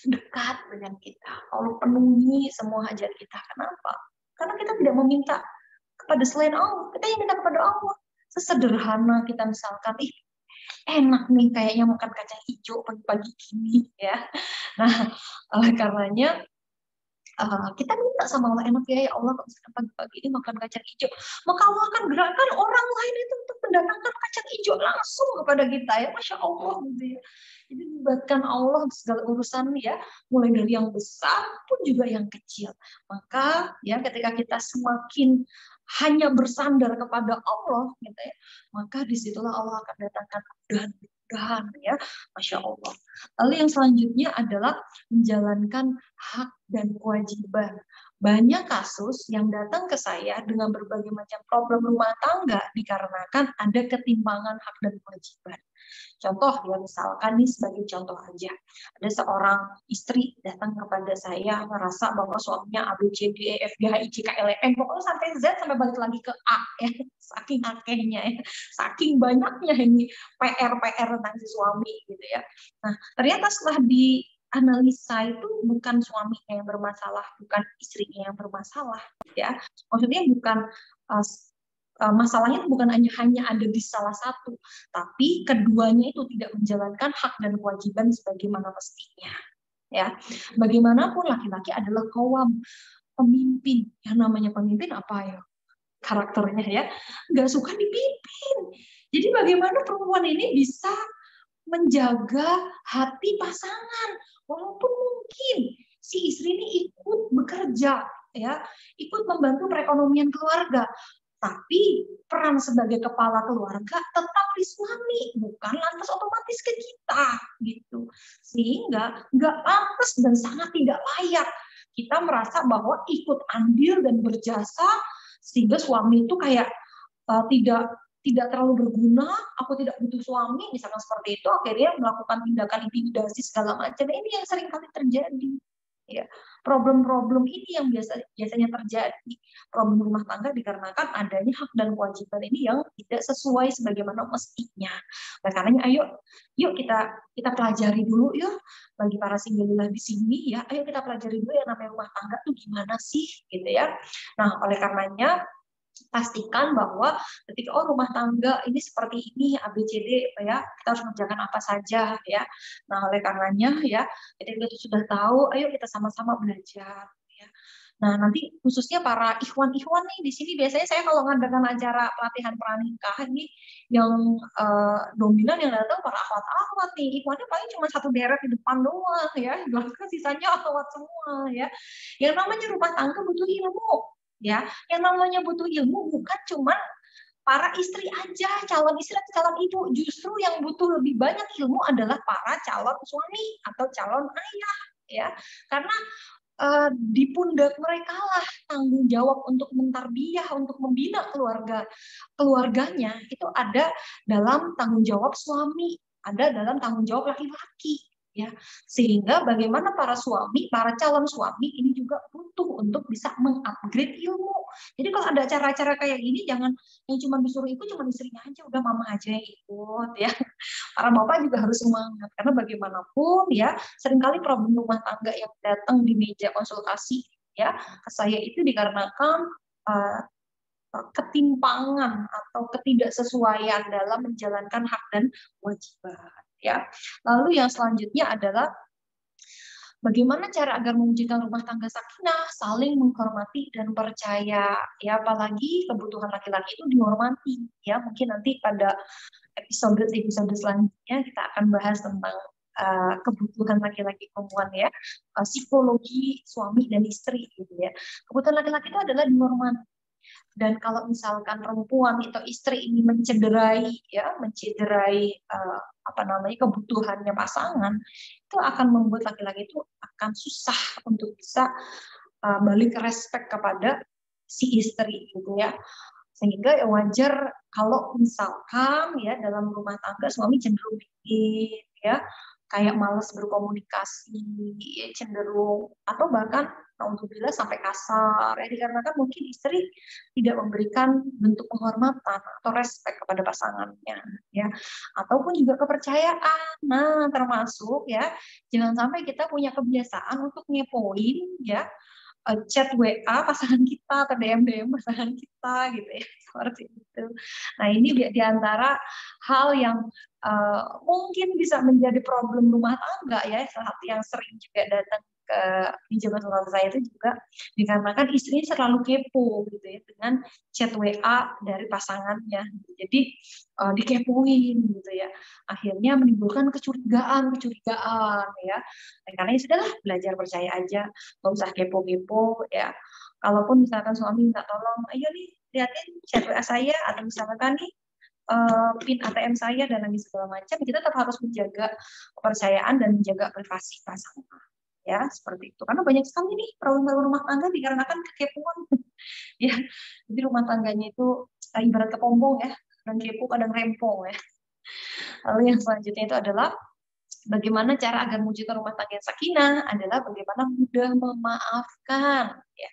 dekat dengan kita. Allah penuhi semua hajat kita. Kenapa? Karena kita tidak meminta kepada selain Allah, kita yang minta kepada Allah. Sesederhana kita misalkan, enak nih kayaknya makan kacang hijau pagi-pagi gini ya. Nah, oleh karenanya kita minta sama Allah, enak ya Allah kalau misalkan pagi-pagi ini makan kacang hijau, maka Allah akan gerakkan orang lain itu untuk mendatangkan kacang hijau langsung kepada kita ya, Masya Allah gitu ya. Jadi libatkan Allah segala urusan ya, mulai dari yang besar pun juga yang kecil. Maka ya ketika kita semakin hanya bersandar kepada Allah gitu ya, maka disitulah Allah akan datangkan kemudahan ya, Masya Allah. Lalu yang selanjutnya adalah menjalankan hak dan kewajiban. Banyak kasus yang datang ke saya dengan berbagai macam problem rumah tangga dikarenakan ada ketimpangan hak dan kewajiban. Contoh ya, misalkan nih sebagai contoh aja, ada seorang istri datang kepada saya merasa bahwa suaminya A, B, C, D, E, F, G, H, I, J, K, L, M, N, pokoknya sampai Z sampai balik lagi ke A ya, saking akehnya ya, saking banyaknya ini PR tentang si suami gitu ya. Nah, ternyata setelah dianalisa itu bukan suaminya yang bermasalah, bukan istrinya yang bermasalah ya. Maksudnya bukan masalahnya bukan hanya ada di salah satu, tapi keduanya itu tidak menjalankan hak dan kewajiban sebagaimana mestinya. Ya, bagaimanapun laki-laki adalah qawwam, pemimpin. Yang namanya pemimpin apa ya? Karakternya ya, nggak suka dipimpin. Jadi bagaimana perempuan ini bisa menjaga hati pasangan, walaupun mungkin si istri ini ikut bekerja, ya, ikut membantu perekonomian keluarga, tapi peran sebagai kepala keluarga tetap di suami, bukan lantas otomatis ke kita, gitu. Sehingga nggak pantas dan sangat tidak layak kita merasa bahwa ikut andil dan berjasa sehingga suami itu kayak tidak terlalu berguna, aku tidak butuh suami, misalkan seperti itu, akhirnya melakukan tindakan intimidasi segala macam. Ini yang sering kali terjadi. Ya, problem-problem ini yang biasanya terjadi, problem rumah tangga dikarenakan adanya hak dan kewajiban ini yang tidak sesuai sebagaimana mestinya. Oleh karenanya, yuk kita pelajari dulu yuk, bagi para single di sini ya, ayo kita pelajari dulu yang namanya rumah tangga tuh gimana sih, gitu ya. Nah, oleh karenanya pastikan bahwa ketika rumah tangga ini seperti ini ABCD ya, kita harus mengerjakan apa saja ya. Nah, oleh karenanya ya, ketika kita sudah tahu, ayo kita sama-sama belajar ya. Nah, nanti khususnya para ikhwan-ikhwan nih di sini biasanya saya kalau ngadakan acara pelatihan pranikah ini yang dominan yang datang para akhwat-akhwat nih. Ikhwannya paling cuma satu deret di depan doang ya, belakang sisanya akhwat semua ya. Yang namanya rumah tangga butuh ilmu. Ya, yang namanya butuh ilmu bukan cuma para istri aja, calon istri atau calon ibu. Justru yang butuh lebih banyak ilmu adalah para calon suami atau calon ayah, ya. Karena di pundak mereka lah tanggung jawab untuk mentarbiyah, untuk membina keluarganya itu ada dalam tanggung jawab suami, ada dalam tanggung jawab laki-laki. Ya, sehingga bagaimana para calon suami ini juga butuh untuk bisa mengupgrade ilmu. Jadi kalau ada acara-acara kayak gini, jangan yang cuma disuruh ikut cuma istrinya aja, udah mama aja yang ikut ya. Para bapak juga harus semangat karena bagaimanapun ya, seringkali problem rumah tangga yang datang di meja konsultasi ya ke saya itu dikarenakan ketimpangan atau ketidaksesuaian dalam menjalankan hak dan kewajiban. Ya. Lalu yang selanjutnya adalah bagaimana cara agar mewujudkan rumah tangga sakinah, saling menghormati dan percaya. Ya, apalagi kebutuhan laki-laki itu dihormati. Ya, mungkin nanti pada episode selanjutnya kita akan bahas tentang kebutuhan laki-laki perempuan ya, psikologi suami dan istri gitu ya. Kebutuhan laki-laki itu adalah dihormati. Dan kalau misalkan perempuan atau istri ini mencederai kebutuhannya pasangan, itu akan membuat laki-laki itu akan susah untuk bisa balik respect kepada si istri gitu ya. Sehingga ya wajar kalau misalkan ya dalam rumah tangga suami cenderung dingin ya, kayak malas berkomunikasi, cenderung atau bahkan alhamdulillah sampai kasar ya, dikarenakan mungkin istri tidak memberikan bentuk penghormatan atau respect kepada pasangannya ya, ataupun juga kepercayaan. Nah, termasuk ya jangan sampai kita punya kebiasaan untuk ngepoin ya chat WA pasangan kita atau DM pasangan kita gitu ya, seperti itu. Nah, ini di antara hal yang mungkin bisa menjadi problem rumah tangga ya, salah satu yang sering juga datang ke pinjaman konsultan saya itu juga dikarenakan istrinya selalu kepo gitu ya dengan chat WA dari pasangannya. Jadi dikepoin gitu ya. Akhirnya menimbulkan kecurigaan ya. Dan karena ya sudahlah, belajar percaya aja, nggak usah kepo-kepo ya. Kalaupun misalkan suami minta tolong, ayo nih lihatin chat WA saya atau misalkan nih PIN ATM saya dan lagi segala macam, kita tetap harus menjaga kepercayaan dan menjaga privasi pasangan. ya seperti itu. Karena banyak sekali nih problem rumah tangga dikarenakan kekepoan. Ya, jadi rumah tangganya itu ibarat kepompong ya, kadang kepo kadang rempong ya. Lalu yang selanjutnya itu adalah bagaimana cara agar mewujudkan rumah tangga yang sakinah adalah bagaimana mudah memaafkan. Ya.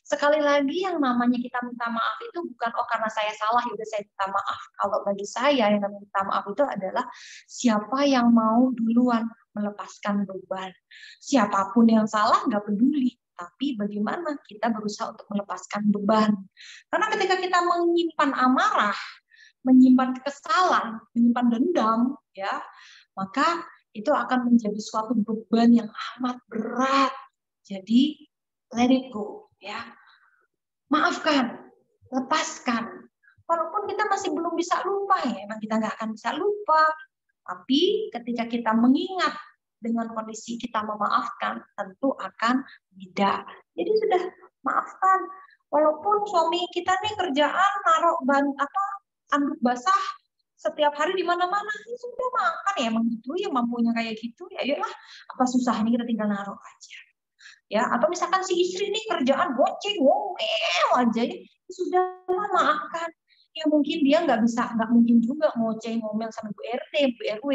Sekali lagi yang namanya kita minta maaf itu bukan karena saya salah ya udah saya minta maaf. Kalau bagi saya yang namanya minta maaf itu adalah siapa yang mau duluan melepaskan beban. Siapapun yang salah nggak peduli. Tapi bagaimana kita berusaha untuk melepaskan beban. Karena ketika kita menyimpan amarah, menyimpan kekesalan, menyimpan dendam, ya, maka itu akan menjadi suatu beban yang amat berat. Jadi let it go, ya. Maafkan, lepaskan. Walaupun kita masih belum bisa lupa ya, emang kita nggak akan bisa lupa. Tapi ketika kita mengingat dengan kondisi kita memaafkan, tentu akan beda. Jadi sudah maafkan. Walaupun suami kita nih kerjaan naruh anduk basah setiap hari di mana-mana, ya sudah makan ya emang gitu ya mampunya kayak gitu ya, ayolah apa susahnya kita tinggal naruh aja. Ya, atau misalkan si istri nih kerjaan goceng ngomel aja ya, sudah maafkan. Ya mungkin dia nggak mungkin juga ngoceh ngomel sama Bu RT, Bu RW,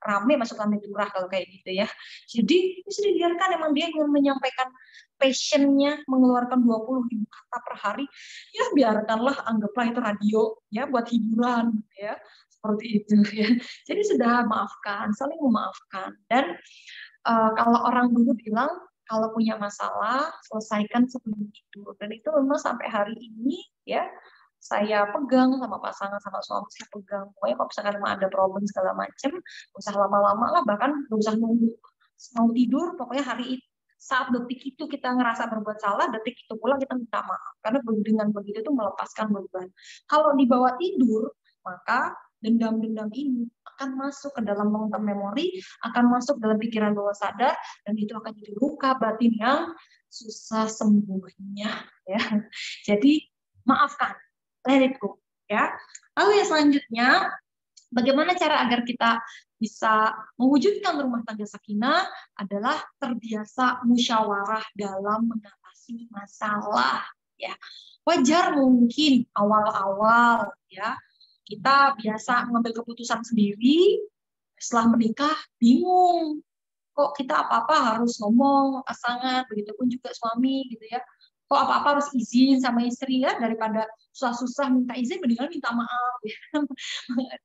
rame masuk lantai turah kalau kayak gitu ya. Jadi bisa dibiarkan, emang dia ingin menyampaikan passionnya mengeluarkan 20.000 kata per hari, ya biarkanlah, anggaplah itu radio ya buat hiburan ya, seperti itu ya. Jadi sudah maafkan, saling memaafkan. Dan kalau orang dulu bilang kalau punya masalah selesaikan sebelum tidur, dan itu memang sampai hari ini ya saya pegang sama pasangan, sama suami saya pegang. Pokoknya kalau misalkan ada problem segala macam, usah lama-lama lah, bahkan gak usah nunggu mau tidur, pokoknya hari itu, saat detik itu kita ngerasa berbuat salah, detik itu pula kita minta maaf. Karena dengan begitu itu melepaskan beban. Kalau dibawa tidur, maka dendam-dendam ini akan masuk ke dalam long term memory, akan masuk dalam pikiran bawah sadar, dan itu akan jadi luka batin yang susah sembuhnya. Ya. Jadi maafkan, let it go. Ya. Lalu yang selanjutnya, bagaimana cara agar kita bisa mewujudkan rumah tangga sakinah adalah terbiasa musyawarah dalam mengatasi masalah. Ya, wajar mungkin awal-awal ya kita biasa mengambil keputusan sendiri, setelah menikah bingung, kok kita apa-apa harus ngomong pasangan, begitupun juga suami gitu ya. Kok apa-apa harus izin sama istri ya, daripada susah-susah minta izin mendingan minta maaf ya.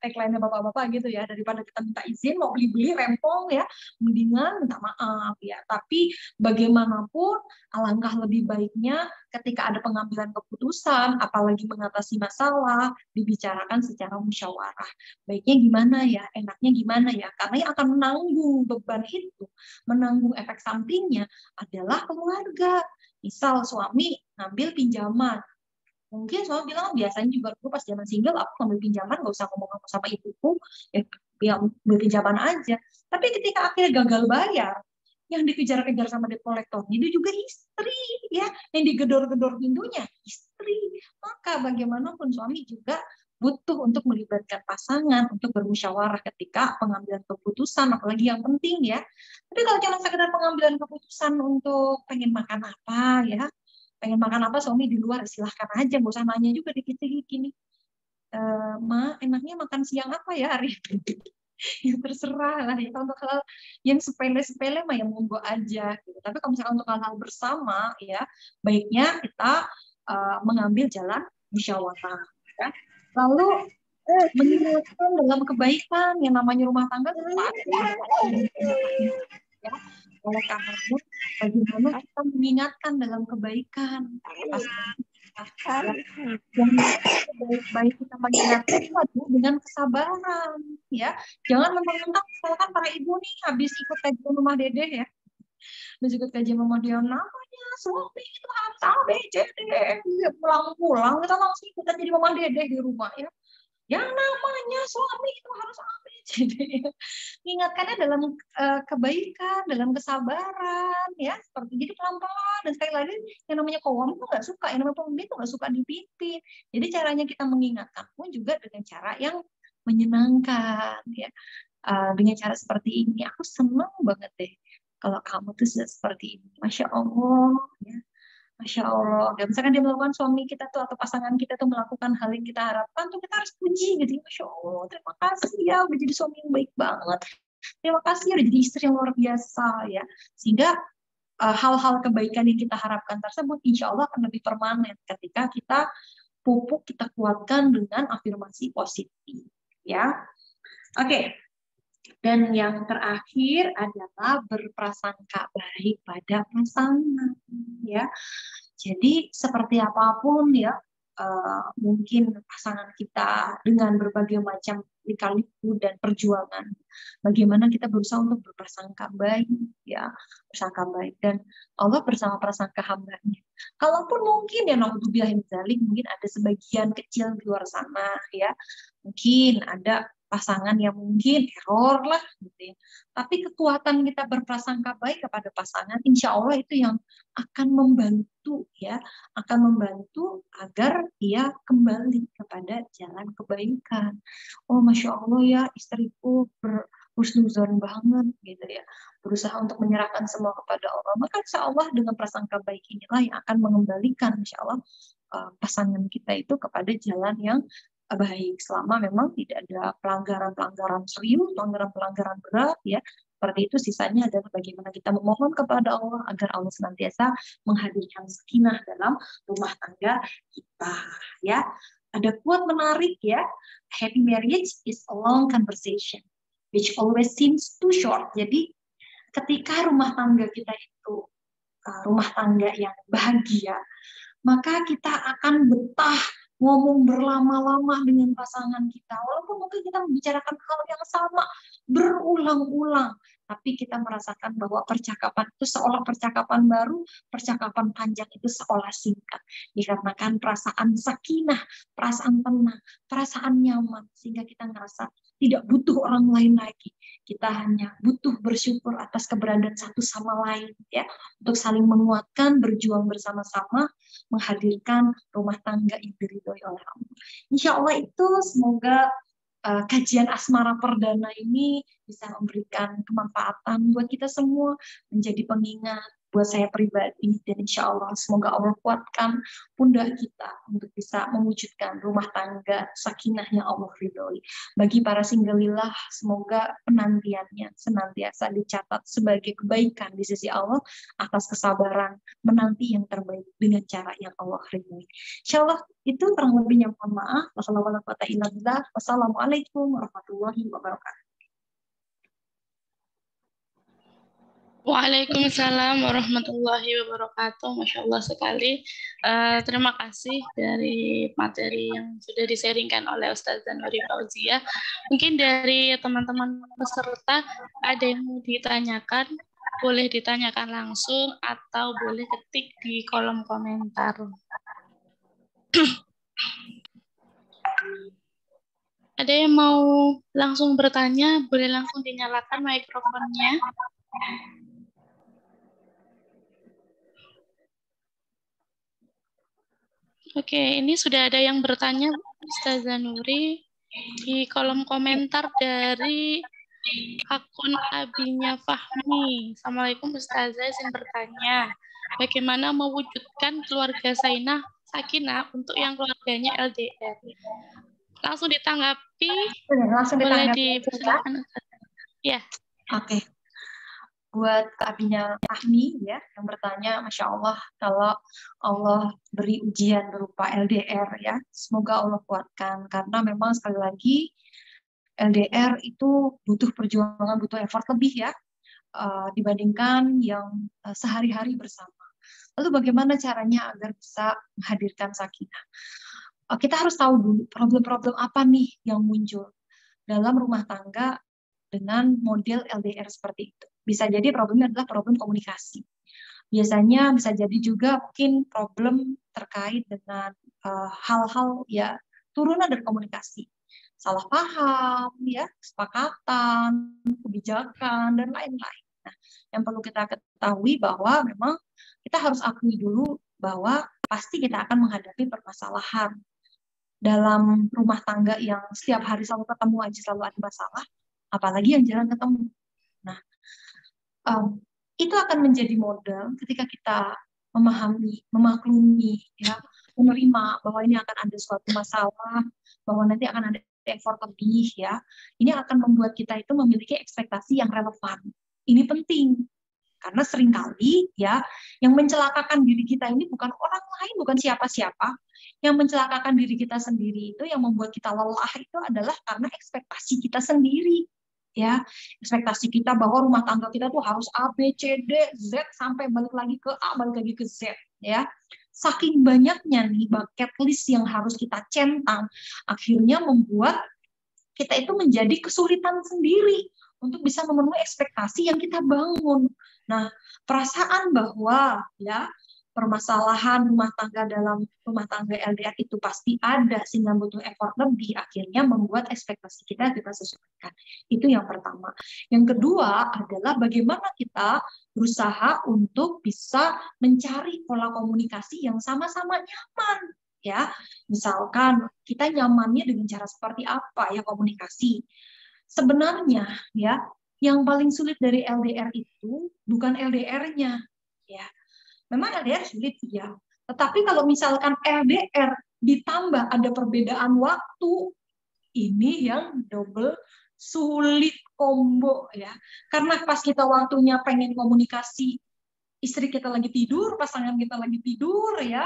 Tagline-nya bapak-bapak gitu ya, daripada kita minta izin mau beli-beli rempong ya, mendingan minta maaf ya. Tapi bagaimanapun alangkah lebih baiknya ketika ada pengambilan keputusan, apalagi mengatasi masalah, dibicarakan secara musyawarah. Baiknya gimana ya, enaknya gimana ya, karena yang akan menanggung beban itu, menanggung efek sampingnya adalah keluarga. Misal suami ngambil pinjaman, mungkin suami bilang biasanya juga dulu pas zaman single aku ngambil pinjaman nggak usah ngomong sama ibuku, ya ambil pinjaman aja. Tapi ketika akhirnya gagal bayar, yang dikejar-kejar sama debt collector itu juga istri ya, yang digedor-gedor pintunya istri. Maka bagaimanapun suami juga butuh untuk melibatkan pasangan untuk bermusyawarah ketika pengambilan keputusan, apalagi yang penting ya. Tapi kalau cuma sekedar pengambilan keputusan untuk pengen makan apa ya, pengen makan apa suami di luar, silahkan aja, nggak usah nanya juga dikit-dikit gini, Ma enaknya makan siang apa ya hari ini. Ya terserah lah ya, untuk hal yang sepele-sepele mah ya monggo aja gitu. Tapi kalau misalkan untuk hal-hal bersama ya baiknya kita mengambil jalan musyawarah ya. Lalu mengingatkan dalam kebaikan, yang namanya rumah tangga ya. Oleh karena itu bagaimana kita mengingatkan dalam kebaikan yang baik kita mengingatkan dengan kesabaran ya. Jangan mentang-mentang misalkan para ibu nih habis ikut kajian rumah dedeh ya, habis ikut kajian rumah dia, namanya suami itu harus A B C D, pulang-pulang kita langsung ikutan jadi mama dedeh di rumah ya. Yang namanya suami itu harus A B C D. Ingatkannya dalam kebaikan, dalam kesabaran ya, seperti jadi pelan-pelan. Dan sekali lagi yang namanya kaum itu nggak suka, yang namanya pemimpin itu nggak suka dipimpin. Jadi caranya kita mengingatkan pun juga dengan cara yang menyenangkan ya. Dengan cara seperti ini aku senang banget deh kalau kamu tuh sudah seperti ini. Masya Allah, ya. Masya Allah. Dan misalkan dia melakukan, suami kita tuh atau pasangan kita tuh melakukan hal yang kita harapkan, tuh kita harus puji gitu. Masya Allah, terima kasih ya udah jadi suami yang baik banget. Terima kasih ya udah jadi istri yang luar biasa ya. Sehingga hal-hal kebaikan yang kita harapkan tersebut insya Allah akan lebih permanen ketika kita pupuk, kita kuatkan dengan afirmasi positif ya. Oke. Dan yang terakhir adalah berprasangka baik pada pasangan ya. Jadi seperti apapun ya, mungkin pasangan kita dengan berbagai macam lika-liku dan perjuangan, bagaimana kita berusaha untuk berprasangka baik ya, prasangka baik, dan Allah bersama prasangka hambanya. Kalaupun mungkin ya naudzubillah min dzalik, mungkin ada sebagian kecil di luar sana ya, mungkin ada pasangan yang mungkin error lah gitu ya. Tapi kekuatan kita berprasangka baik kepada pasangan, insya Allah itu yang akan membantu ya, akan membantu agar ia kembali kepada jalan kebaikan. Oh Masya Allah ya, istriku berhusnuzon banget gitu ya, berusaha untuk menyerahkan semua kepada Allah. Maka insya Allah dengan prasangka baik inilah yang akan mengembalikan insya Allah pasangan kita itu kepada jalan yang baik, selama memang tidak ada pelanggaran-pelanggaran serius, pelanggaran-pelanggaran berat ya. Seperti itu, sisanya adalah bagaimana kita memohon kepada Allah agar Allah senantiasa menghadirkan sakinah dalam rumah tangga kita ya. Ada quote menarik ya, happy marriage is a long conversation which always seems too short. Jadi ketika rumah tangga kita itu rumah tangga yang bahagia, maka kita akan betah ngomong berlama-lama dengan pasangan kita. Walaupun mungkin kita membicarakan hal yang sama berulang-ulang, tapi kita merasakan bahwa percakapan itu seolah percakapan baru, percakapan panjang itu seolah singkat. Dikarenakan perasaan sakinah, perasaan tenang, perasaan nyaman, sehingga kita ngerasa tidak butuh orang lain lagi. Kita hanya butuh bersyukur atas keberadaan satu sama lain ya, untuk saling menguatkan, berjuang bersama-sama, menghadirkan rumah tangga yang diridhoi oleh Allah. Insya Allah itu semoga kajian asmara perdana ini bisa memberikan kemanfaatan buat kita semua, menjadi pengingat buat saya pribadi, dan insya Allah semoga Allah kuatkan pundak kita untuk bisa mewujudkan rumah tangga sakinah yang Allah ridhoi. Bagi para singgalilah, semoga penantiannya senantiasa dicatat sebagai kebaikan di sisi Allah atas kesabaran menanti yang terbaik dengan cara yang Allah ridhoi. Insya Allah itu kurang lebihnya, mohon maaf. Wassalamualaikum warahmatullahi wabarakatuh. Waalaikumsalam warahmatullahi wabarakatuh. Masya Allah sekali. Terima kasih dari materi yang sudah disaringkan oleh Ustazah Nuri Fauzia. Mungkin dari teman-teman peserta ada yang mau ditanyakan, boleh ditanyakan langsung atau boleh ketik di kolom komentar. Ada yang mau langsung bertanya, boleh langsung dinyalakan mikrofonnya. Oke, ini sudah ada yang bertanya, Ustazah Nuri, di kolom komentar dari akun Abinya Fahmi. Assalamualaikum Ustazah, izin bertanya, bagaimana mewujudkan keluarga sakinah untuk yang keluarganya LDR? Langsung ditanggapi, boleh dipersilakan. Ya. Oke. Buat abinya Fahmi ya yang bertanya, Masya Allah, kalau Allah beri ujian berupa LDR ya, semoga Allah kuatkan, karena memang sekali lagi LDR itu butuh perjuangan, butuh effort lebih ya dibandingkan yang sehari-hari bersama. Lalu bagaimana caranya agar bisa menghadirkan sakinah? Kita harus tahu dulu problem-problem apa nih yang muncul dalam rumah tangga dengan model LDR seperti itu. Bisa jadi problemnya adalah problem komunikasi. Biasanya bisa jadi juga mungkin problem terkait dengan hal-hal ya turunan dari komunikasi. Salah paham, ya, kesepakatan, kebijakan, dan lain-lain. Nah, yang perlu kita ketahui bahwa memang kita harus akui dulu bahwa pasti kita akan menghadapi permasalahan dalam rumah tangga yang setiap hari selalu ketemu aja, selalu ada masalah, apalagi yang jarang ketemu. Nah, itu akan menjadi modal ketika kita memahami, memaklumi, ya, menerima bahwa ini akan ada suatu masalah, bahwa nanti akan ada effort lebih, ya. Ini akan membuat kita itu memiliki ekspektasi yang relevan. Ini penting. Karena seringkali, ya, yang mencelakakan diri kita ini bukan orang lain, bukan siapa-siapa. Yang mencelakakan diri kita sendiri itu, yang membuat kita lelah itu adalah karena ekspektasi kita sendiri. Ya, ekspektasi kita bahwa rumah tangga kita tuh harus A, B, C, D, Z sampai balik lagi ke A, balik lagi ke Z, ya. Saking banyaknya nih bucket list yang harus kita centang, akhirnya membuat kita itu menjadi kesulitan sendiri untuk bisa memenuhi ekspektasi yang kita bangun. Nah, perasaan bahwa ya permasalahan rumah tangga dalam rumah tangga LDR itu pasti ada sehingga butuh effort lebih, akhirnya membuat ekspektasi kita sesuaikan. Itu yang pertama. Yang kedua adalah bagaimana kita berusaha untuk bisa mencari pola komunikasi yang sama-sama nyaman. Ya, misalkan kita nyamannya dengan cara seperti apa ya komunikasi. Sebenarnya ya, yang paling sulit dari LDR itu bukan LDR-nya, ya. Memang LDR sulit ya. Tetapi kalau misalkan LDR ditambah ada perbedaan waktu, ini yang double sulit combo ya. Karena pas kita waktunya pengen komunikasi, istri kita lagi tidur, pasangan kita lagi tidur ya.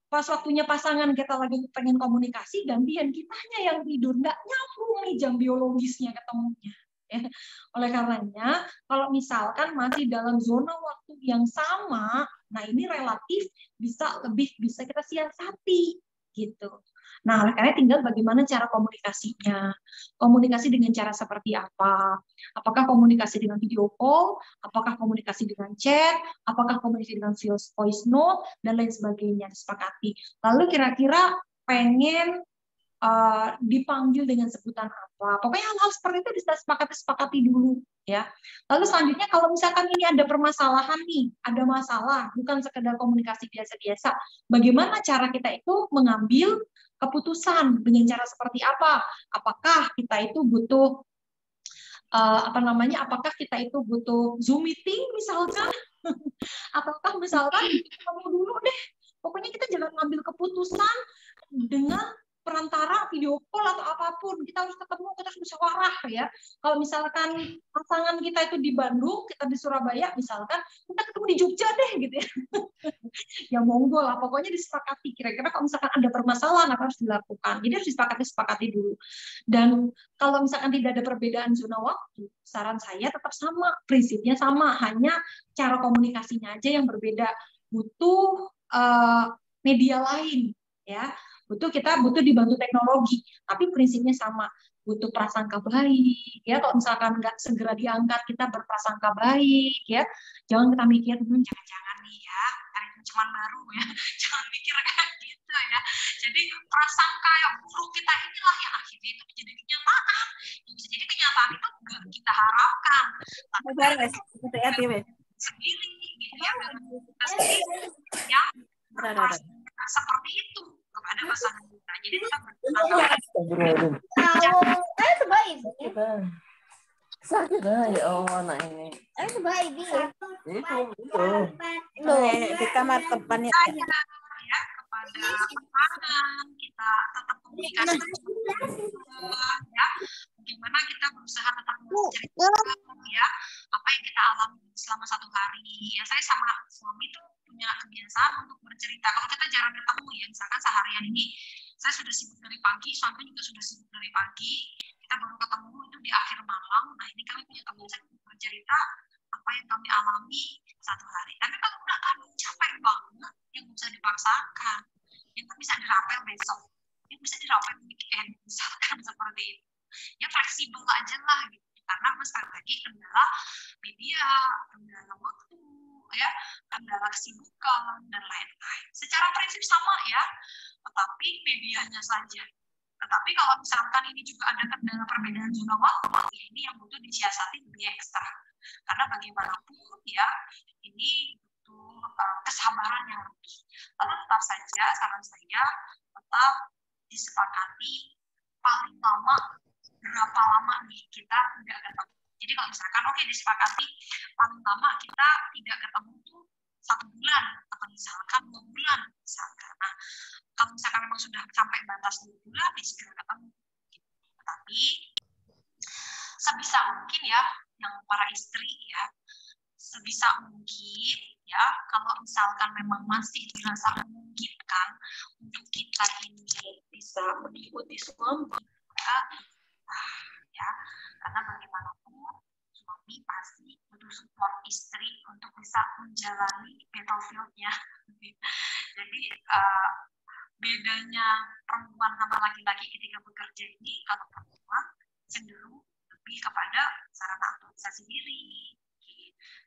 Pas waktunya pasangan kita lagi pengen komunikasi, gantian kitanya yang tidur. Nggak nyambung nih jam biologisnya ketemunya. Ya. Oleh karenanya, kalau misalkan masih dalam zona waktu yang sama, nah ini relatif bisa kita siasati gitu. Nah, oleh karena tinggal bagaimana cara komunikasinya. Komunikasi dengan cara seperti apa? Apakah komunikasi dengan video call? Apakah komunikasi dengan chat? Apakah komunikasi dengan voice note? Dan lain sebagainya, disepakati. Lalu kira-kira pengen dipanggil dengan sebutan apa. Pokoknya hal-hal seperti itu disepakati dulu ya. Lalu selanjutnya kalau misalkan ini ada permasalahan nih, ada masalah, bukan sekedar komunikasi biasa-biasa. Bagaimana cara kita itu mengambil keputusan dengan cara seperti apa? Apakah kita itu butuh apakah kita itu butuh Zoom meeting misalkan? Ataukah misalkan kamu dulu deh, pokoknya kita jangan ngambil keputusan dengan perantara video call atau apapun, kita harus ketemu, kita harus musyawarah ya. Kalau misalkan pasangan kita itu di Bandung, kita di Surabaya misalkan, kita ketemu di Jogja deh gitu ya. Ya monggo lah, pokoknya disepakati kira-kira kalau misalkan ada permasalahan apa harus dilakukan. Jadi harus disepakati dulu. Dan kalau misalkan tidak ada perbedaan zona waktu, saran saya tetap sama, prinsipnya sama, hanya cara komunikasinya aja yang berbeda. Butuh media lain ya. Kita butuh dibantu teknologi, tapi prinsipnya sama. Butuh prasangka baik, ya. Kalau misalkan nggak segera diangkat, kita berprasangka baik, ya. Jangan kita mikir, jangan-jangan nih ya, hari cuman baru ya. Jangan mikir kayak gitu ya. Jadi prasangka yang buruk kita inilah yang akhirnya itu menjadi kenyataan. Yang bisa jadi kenyataan itu nggak kita harapkan. Tapi sendiri, gitu ya. Kita sendiri, ya. Berprasangka seperti itu kepada pasangan kita. Jadi kita sakit ya anak ini. Di kamar depannya ya kepada pasangan kita tetap komunikasi ya. Bagaimana kita berusaha tetap menceritakan ya apa yang kita alami selama satu hari. Ya saya sama suami tuh punya kebiasaan untuk bercerita. Kalau kita jarang ketemu ya, misalkan seharian ini saya sudah sibuk dari pagi, suami juga sudah sibuk dari pagi, kita baru ketemu itu di akhir malam. Nah ini kami punya kebiasaan untuk bercerita apa yang kami alami satu hari. Tapi kalau udah capek banget, yang bisa dipaksakan, yang bisa dirapel besok, yang bisa dirapel weekend, misalkan seperti itu. Ya fleksibel aja lah gitu. Karena sekali lagi kendala media, kendala waktu, ya, kendala kesibukan dan lain-lain. Secara prinsip sama ya, tetapi medianya saja. Tetapi kalau misalkan ini juga ada kendala perbedaan zona waktu, ya ini yang butuh disiasati lebih ekstra. Karena bagaimanapun ya, ini butuh kesabaran yang lebih. Lalu tetap saja, saran saya tetap disepakati paling lama berapa lama nih kita tidak ketemu. Jadi kalau misalkan oke disepakati paling lama kita tidak ketemu tuh 1 bulan atau misalkan 2 bulan misalkan. Nah, kalau misalkan memang sudah sampai batas 2 bulan, ya segera ketemu. Tapi sebisa mungkin ya, yang para istri ya, sebisa mungkin ya, kalau misalkan memang masih dirasa memungkinkan untuk kita ini bisa mengikuti suami, ya, karena bagaimanapun suami pasti butuh support istri untuk bisa menjalani battlefield-nya. Jadi bedanya perempuan sama laki-laki ketika bekerja ini, kalau perempuan cenderung lebih kepada sarana aktualisasi diri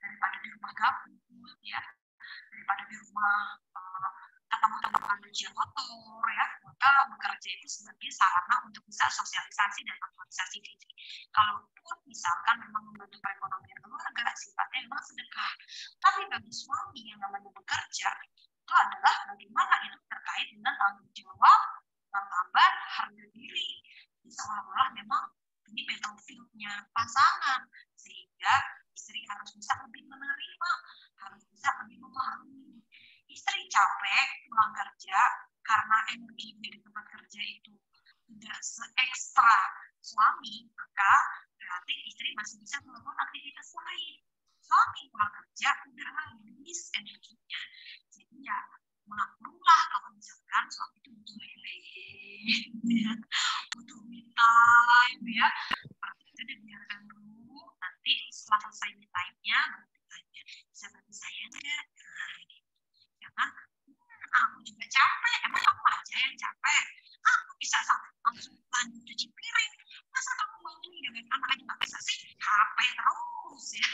daripada di rumah gabut ya, daripada di rumah ketemu teman ujian kotor ya, maka bekerja itu sebagai sarana untuk bisa sosialisasi dan aktualisasi diri. Kalaupun misalkan memang membantu perekonomian keluarga, sifatnya memang sedekah. Tapi bagi suami yang namanya bekerja, itu adalah bagaimana itu terkait dengan tanggung jawab, martabat, harga diri. Seolah-olah memang ini battlefield-nya pasangan, sehingga istri harus bisa lebih menerima, harus bisa lebih memahami. Istri capek pulang kerja karena energinya di tempat kerja itu tidak se-ekstra suami, maka berarti istri masih bisa melakukan aktivitas lain. Suami pulang kerja udah habis energinya. Jadi ya maklumlah kalau misalkan suami itu butuh lele, ya, butuh me time, ya. Seperti itu dibiarkan dulu. Nanti setelah selesai me time-nya, baru ditanya, bisa bantu saya enggak? Nah, gitu. Jangan, aku juga capek, emang kamu aja yang capek? Aku bisa langsung lanjut cuci piring. Masa kamu bantuin dengan anak aja nggak bisa sih? HP terus ya.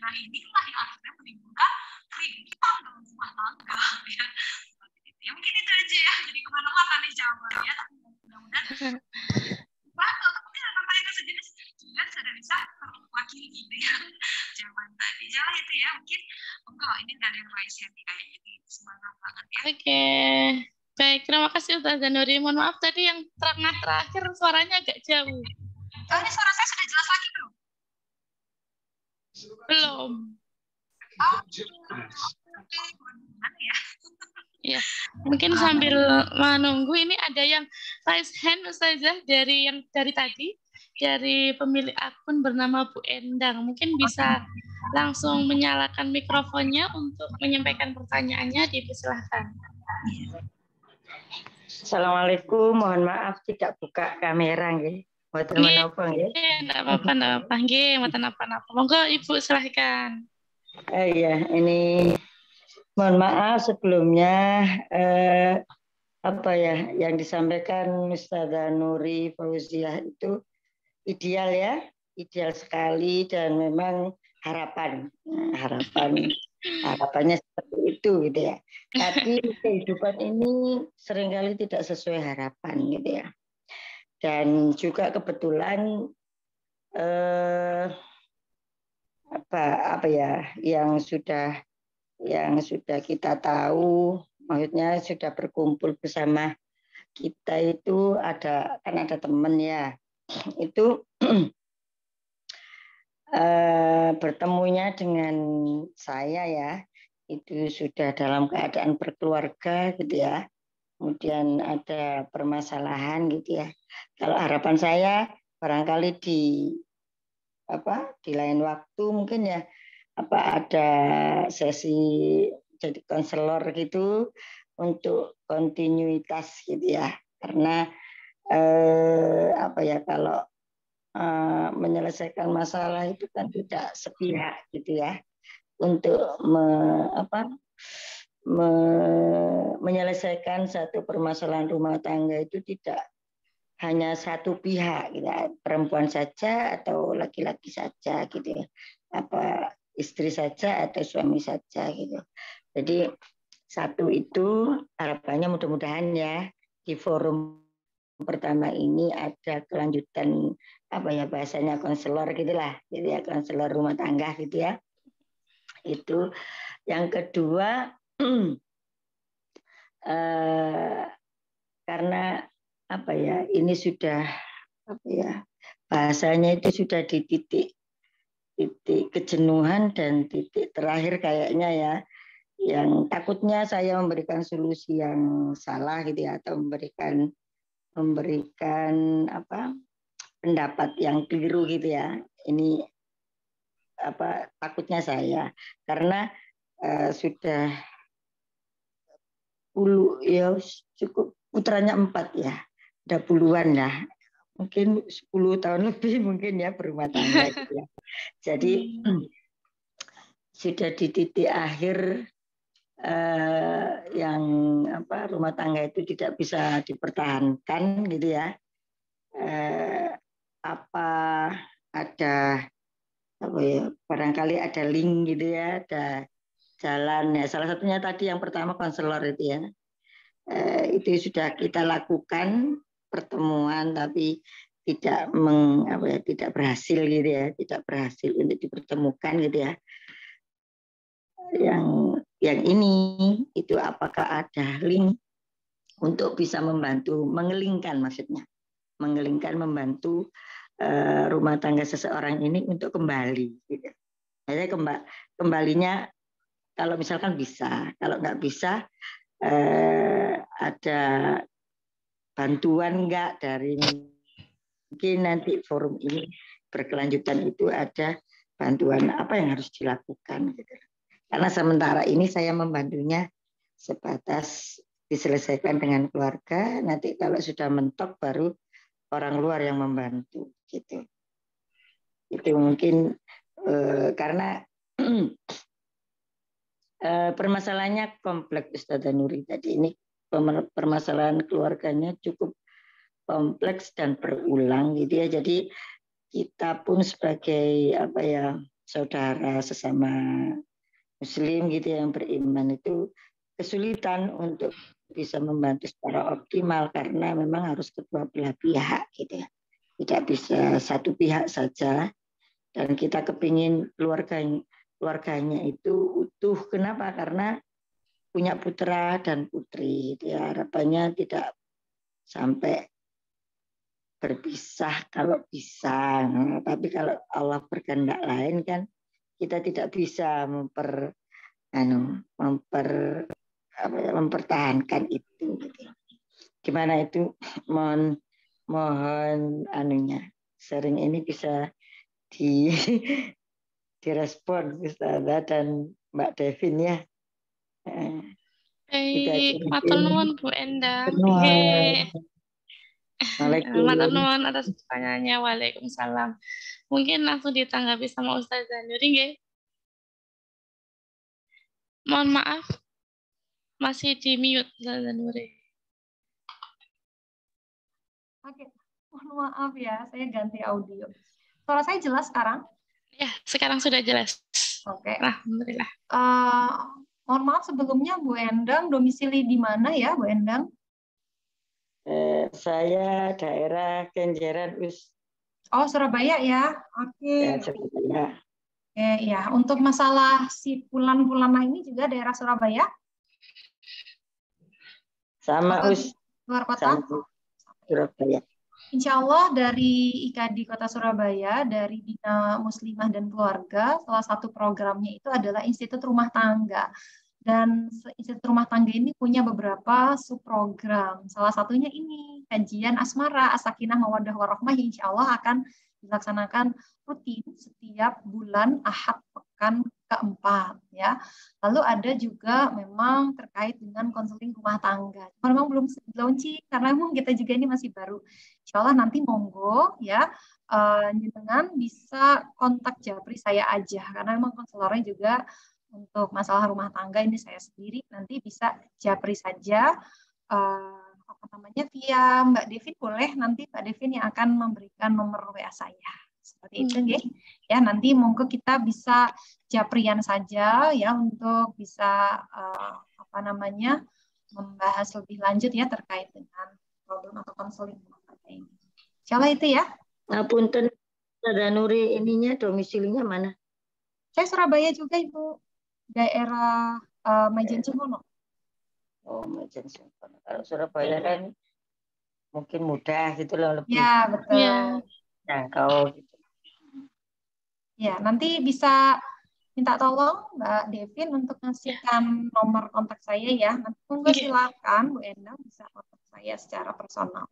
Nah inilah yang akhirnya menimbulkan keributan dalam rumah tangga ya. Ya mungkin itu aja ya. Jadi kemana-mana nih jawabannya. Tapi mudah-mudahan atau mungkin ada pertanyaan sejenis juga sudah bisa terwakili gitu ya. Jawaban tadi jalan itu ya. Mungkin enggak ini dari yang raise hand kayak ini semangat banget ya. Oke. Baik, terima kasih Ustazah Nuri. Mohon maaf tadi yang terakhir suaranya agak jauh. Oh, ini suara saya sudah jelas lagi belum? Belum. Oh, oke. Gimana ya? Ya, mungkin sambil menunggu ini ada yang raise hand Ustazah dari tadi dari pemilik akun bernama Bu Endang. Mungkin bisa langsung menyalakan mikrofonnya untuk menyampaikan pertanyaannya, dipersilahkan. Assalamualaikum, mohon maaf tidak buka kamera nggih. Mboten menapa nggih. Enggak apa-apa. Nggih, mboten apa-apa. Monggo Ibu silahkan. Iya, ini mohon maaf sebelumnya apa ya yang disampaikan Ustazah Nuri Fauziah itu ideal ya, ideal sekali dan memang harapannya seperti itu gitu ya. Tapi kehidupan ini seringkali tidak sesuai harapan gitu ya. Dan juga kebetulan apa ya yang sudah kita tahu, maksudnya sudah berkumpul bersama kita itu ada teman ya, itu bertemunya dengan saya ya, itu sudah dalam keadaan berkeluarga gitu ya. Kemudian ada permasalahan gitu ya. Kalau harapan saya barangkali di lain waktu mungkin ya ada sesi jadi konselor gitu untuk kontinuitas gitu ya. Karena kalau menyelesaikan masalah itu kan tidak sepihak gitu ya. Untuk menyelesaikan satu permasalahan rumah tangga itu tidak hanya satu pihak gitu, perempuan saja atau laki-laki saja gitu ya, istri saja atau suami saja gitu. Jadi satu itu harapannya mudah-mudahan ya di forum pertama ini ada kelanjutan bahasanya konselor gitulah, gitu ya, konselor rumah tangga gitu ya. Itu yang kedua karena ini sudah bahasanya itu sudah di titik titik kejenuhan dan titik terakhir kayaknya ya, yang takutnya saya memberikan solusi yang salah gitu ya, atau memberikan apa pendapat yang keliru gitu ya. Ini apa takutnya saya karena sudah ya cukup putranya 4 ya, udah puluhan lah, mungkin 10 tahun lebih mungkin ya berumah tangga gitu ya. Jadi sudah di titik akhir yang apa rumah tangga itu tidak bisa dipertahankan gitu ya. Apa ada apa ya, barangkali ada link gitu ya, ada jalan ya. Salah satunya tadi yang pertama konselor itu ya. Itu sudah kita lakukan pertemuan tapi tidak tidak berhasil gitu ya, tidak berhasil untuk dipertemukan gitu ya. Yang ini itu apakah ada link untuk bisa membantu mengelingkan, maksudnya mengelingkan, membantu rumah tangga seseorang ini untuk kembali gitu. Jadi kembalinya kalau misalkan bisa, kalau nggak bisa ada bantuan enggak dari mungkin nanti forum ini berkelanjutan, itu ada bantuan apa yang harus dilakukan gitu. Karena sementara ini saya membantunya sebatas diselesaikan dengan keluarga, nanti kalau sudah mentok baru orang luar yang membantu gitu. Itu mungkin karena permasalahannya kompleks Ustazah Nuri tadi. Ini permasalahan keluarganya cukup kompleks dan berulang gitu ya. Jadi kita pun sebagai apa ya saudara sesama Muslim gitu ya, yang beriman itu kesulitan untuk bisa membantu secara optimal karena memang harus kedua belah pihak gitu ya. Tidak bisa satu pihak saja, dan kita kepingin keluarganya itu utuh. Kenapa? Karena punya putra dan putri gitu ya. Harapannya tidak sampai berpisah kalau bisa. Tapi kalau Allah berkehendak lain kan kita tidak bisa mempertahankan itu gitu. Gimana itu, mohon anunya sering ini bisa direspon Ustazah dan Mbak Devin ya. Baik, matur nuwun Bu Endang. Matur nuwun atas pertanyaannya. Waalaikumsalam. Mungkin langsung ditanggapi sama Ustazah Nuri nggih. Mohon maaf, masih di mute Ustazah Nuri. Oke, mohon maaf ya, saya ganti audio. Suara saya jelas sekarang? Ya, sekarang sudah jelas. Oke. Alhamdulillah. Mohon maaf sebelumnya, Bu Endang domisili di mana ya, Bu Endang? Saya daerah Kenjeran Oh, Surabaya ya. Oke. Ya, Surabaya. Ya, untuk masalah si Pulan-Pulana ini juga daerah Surabaya? Sama luar kota? Surabaya. Insya Allah dari IKADI Kota Surabaya, dari Bina Muslimah dan Keluarga, salah satu programnya itu adalah Institut Rumah Tangga. Dan Institut Rumah Tangga ini punya beberapa subprogram. Salah satunya ini, kajian asmara, as-sakinah mawaddah warahmah, yang insya Allah akan dilaksanakan rutin setiap bulan Ahad pekan keempat ya. Lalu ada juga memang terkait dengan konseling rumah tangga. Memang belum launching karena memang kita juga ini masih baru. Insya Allah nanti monggo ya, jenengan bisa kontak Japri saya aja karena memang konselornya juga untuk masalah rumah tangga ini saya sendiri, nanti bisa Japri saja via Mbak Devin, boleh nanti Mbak Devin yang akan memberikan nomor WA saya. Seperti itu nggih. Ya, nanti monggo kita bisa Japrian saja ya untuk bisa membahas lebih lanjut ya terkait dengan problem atau konseling rumah tangga ini. Insyaallah itu ya. Nah, punten Ustazah Nuri ininya domisilinya mana? Saya Surabaya juga Ibu. Daerah Majen Sungkono. Oh, Majen Sungkono. Kalau Surabaya kan mungkin mudah gitu loh, lebih. Ya, betul. Ya. Nah, kau gitu. Ya, nanti bisa minta tolong Mbak Devin untuk ngasihkan nomor kontak saya ya. Nanti monggo silakan Bu Endang bisa kontak saya secara personal.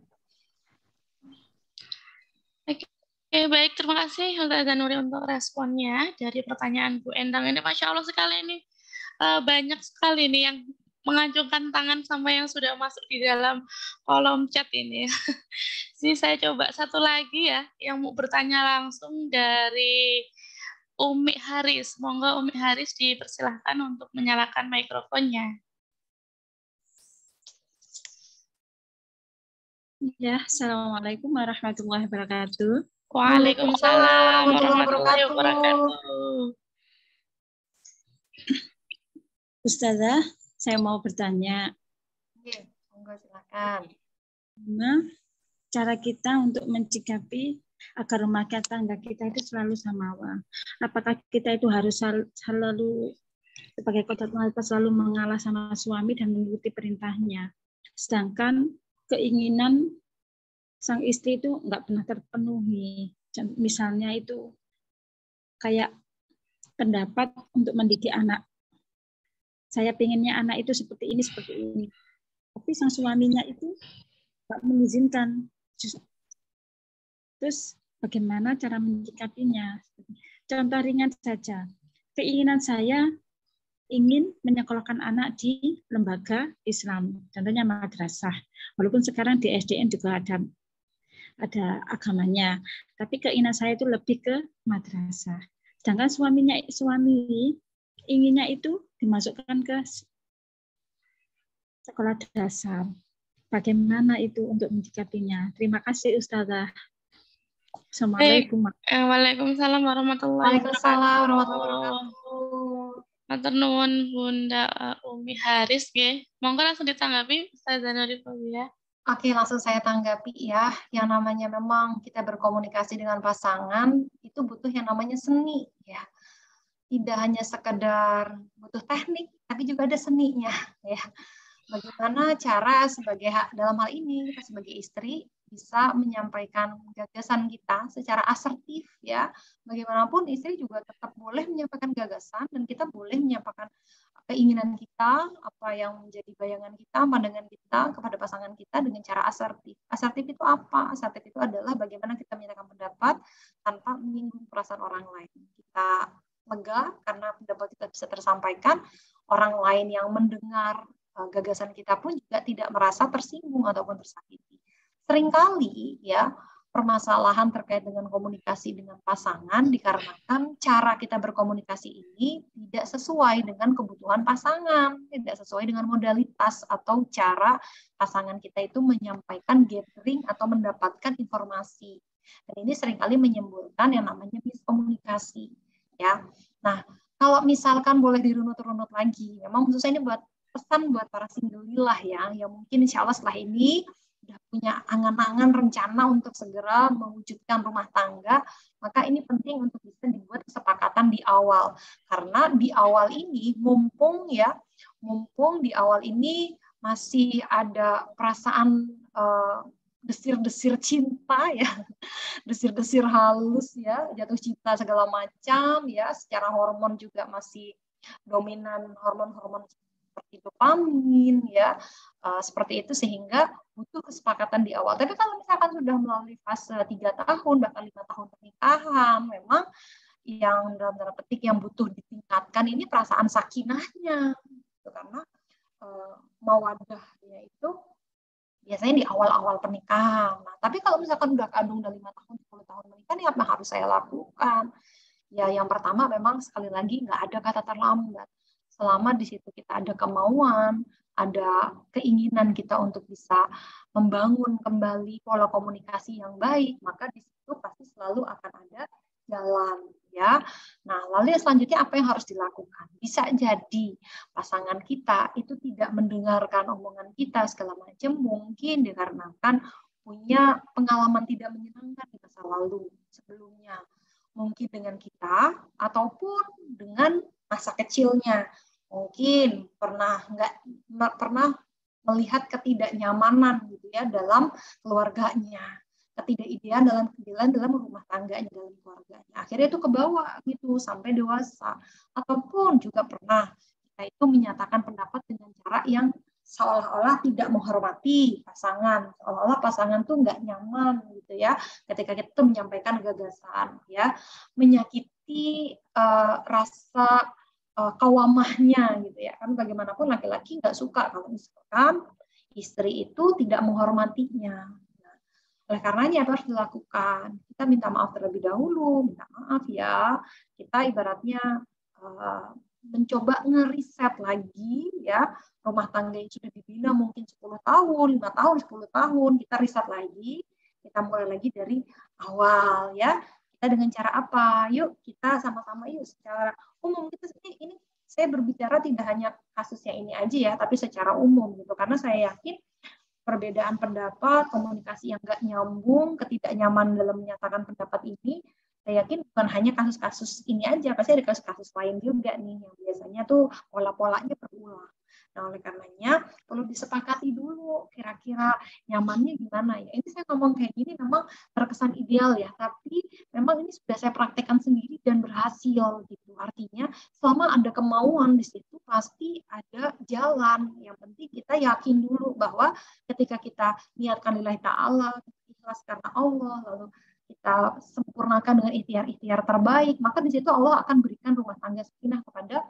Oke, baik. Terima kasih Ustazah Zanuri untuk responnya dari pertanyaan Bu Endang ini. Masya Allah sekali ini. Banyak sekali nih yang mengacungkan tangan sama yang sudah masuk di dalam kolom chat ini. Jadi saya coba satu lagi ya, yang mau bertanya langsung dari Umi Haris. Monggo Umi Haris dipersilahkan untuk menyalakan mikrofonnya. Ya, Assalamualaikum warahmatullahi wabarakatuh. Waalaikumsalam warahmatullahi wabarakatuh. Ustazah, saya mau bertanya. Oke, monggo silakan. Gimana cara kita untuk mencikapi agar rumah tangga kita itu selalu samawa? Apakah kita itu harus selalu sebagai kodatul hajat selalu mengalah sama suami dan mengikuti perintahnya, sedangkan keinginan sang istri itu nggak pernah terpenuhi. Misalnya itu kayak pendapat untuk mendidik anak. Saya pengennya anak itu seperti ini. Tapi sang suaminya itu nggak mengizinkan. Terus bagaimana cara menyikapinya? Contoh ringan saja. Keinginan saya ingin menyekolahkan anak di lembaga Islam, contohnya madrasah. Walaupun sekarang di SDN juga ada agamanya, tapi keinginan saya itu lebih ke madrasah. Sedangkan suami inginnya itu dimasukkan ke sekolah dasar. Bagaimana itu untuk menyikapinya? Terima kasih Ustazah. Assalamualaikum. Waalaikumsalam warahmatullahi wabarakatuh. Matur nuwun Bunda Umi Haris nggih. Monggo langsung ditanggapi Ustazah Nuri Fauzia. Oke, langsung saya tanggapi ya. Yang namanya memang kita berkomunikasi dengan pasangan itu butuh yang namanya seni ya. Tidak hanya sekedar butuh teknik, tapi juga ada seninya ya. Bagaimana cara dalam hal ini kita sebagai istri bisa menyampaikan gagasan kita secara asertif ya. Bagaimanapun istri juga tetap boleh menyampaikan gagasan dan kita boleh menyampaikan keinginan kita, apa yang menjadi bayangan kita, pandangan kita kepada pasangan kita dengan cara asertif. Asertif itu apa? Asertif itu adalah bagaimana kita menyatakan pendapat tanpa menyinggung perasaan orang lain. Kita lega karena pendapat kita bisa tersampaikan, orang lain yang mendengar gagasan kita pun juga tidak merasa tersinggung ataupun tersakiti. Seringkali ya permasalahan terkait dengan komunikasi dengan pasangan dikarenakan cara kita berkomunikasi ini tidak sesuai dengan kebutuhan pasangan, tidak sesuai dengan modalitas atau cara pasangan kita itu menyampaikan gathering atau mendapatkan informasi. Dan ini seringkali menimbulkan yang namanya miskomunikasi. Ya, nah kalau misalkan boleh dirunut-runut lagi, memang khususnya ini buat pesan buat para single lah ya, yang mungkin insya Allah setelah ini udah punya angan-angan rencana untuk segera mewujudkan rumah tangga, maka ini penting untuk bisa dibuat kesepakatan di awal. Karena di awal ini mumpung di awal ini masih ada perasaan desir-desir cinta ya, desir-desir halus ya, jatuh cinta segala macam ya, secara hormon juga masih dominan hormon-hormon seperti dopamin ya, seperti itu sehingga butuh kesepakatan di awal. Tapi kalau misalkan sudah melalui fase 3 tahun bahkan 5 tahun pernikahan, memang yang dalam tanda petik yang butuh ditingkatkan ini perasaan sakinahnya, gitu, karena mawadahnya itu biasanya di awal-awal pernikahan. Nah, tapi kalau misalkan udah kadung udah 5 tahun, 10 tahun menikah, nih apa harus saya lakukan? Ya, yang pertama memang sekali lagi nggak ada kata terlambat. Selama di situ kita ada kemauan, ada keinginan kita untuk bisa membangun kembali pola komunikasi yang baik, maka di situ pasti selalu akan ada jalan. Ya, nah lalu yang selanjutnya apa yang harus dilakukan? Bisa jadi pasangan kita itu tidak mendengarkan omongan kita segala macam, mungkin dikarenakan punya pengalaman tidak menyenangkan di masa lalu sebelumnya, mungkin dengan kita ataupun dengan masa kecilnya, mungkin pernah melihat ketidaknyamanan gitu ya dalam keluarganya. ketidakidealan dalam rumah tangganya, dalam keluarganya. Akhirnya itu kebawa gitu sampai dewasa. Ataupun juga pernah kita itu menyatakan pendapat dengan cara yang seolah-olah tidak menghormati pasangan, seolah-olah pasangan tuh nggak nyaman gitu ya, ketika kita tuh menyampaikan gagasan ya, menyakiti rasa kawamahnya gitu ya, kan bagaimanapun laki-laki nggak suka kalau misalkan istri itu tidak menghormatinya. Nah, oleh karenanya itu harus dilakukan. Kita minta maaf terlebih dahulu, minta maaf ya. Kita ibaratnya mencoba ngeriset lagi ya rumah tangga yang sudah dibina mungkin 10 tahun, 5 tahun, 10 tahun, kita riset lagi, kita mulai lagi dari awal ya. Kita dengan cara apa? Yuk kita sama-sama yuk secara umum, kita ini saya berbicara tidak hanya kasusnya ini aja ya, tapi secara umum gitu. Karena saya yakin perbedaan pendapat, komunikasi yang nggak nyambung, ketidaknyamanan dalam menyatakan pendapat ini, saya yakin bukan hanya kasus-kasus ini aja, pasti ada kasus-kasus lain juga nih yang biasanya tuh pola-polanya berulang. Nah, oleh karenanya perlu disepakati dulu kira-kira nyamannya gimana ya. Ini saya ngomong kayak gini memang terkesan ideal ya, tapi memang ini sudah saya praktekkan sendiri dan berhasil gitu. Artinya selama ada kemauan di situ pasti ada jalan. Yang penting kita yakin dulu bahwa ketika kita niatkan lillahi ta'ala, ikhlas karena Allah, lalu kita sempurnakan dengan ikhtiar-ikhtiar terbaik, maka di situ Allah akan berikan rumah tangga sakinah kepada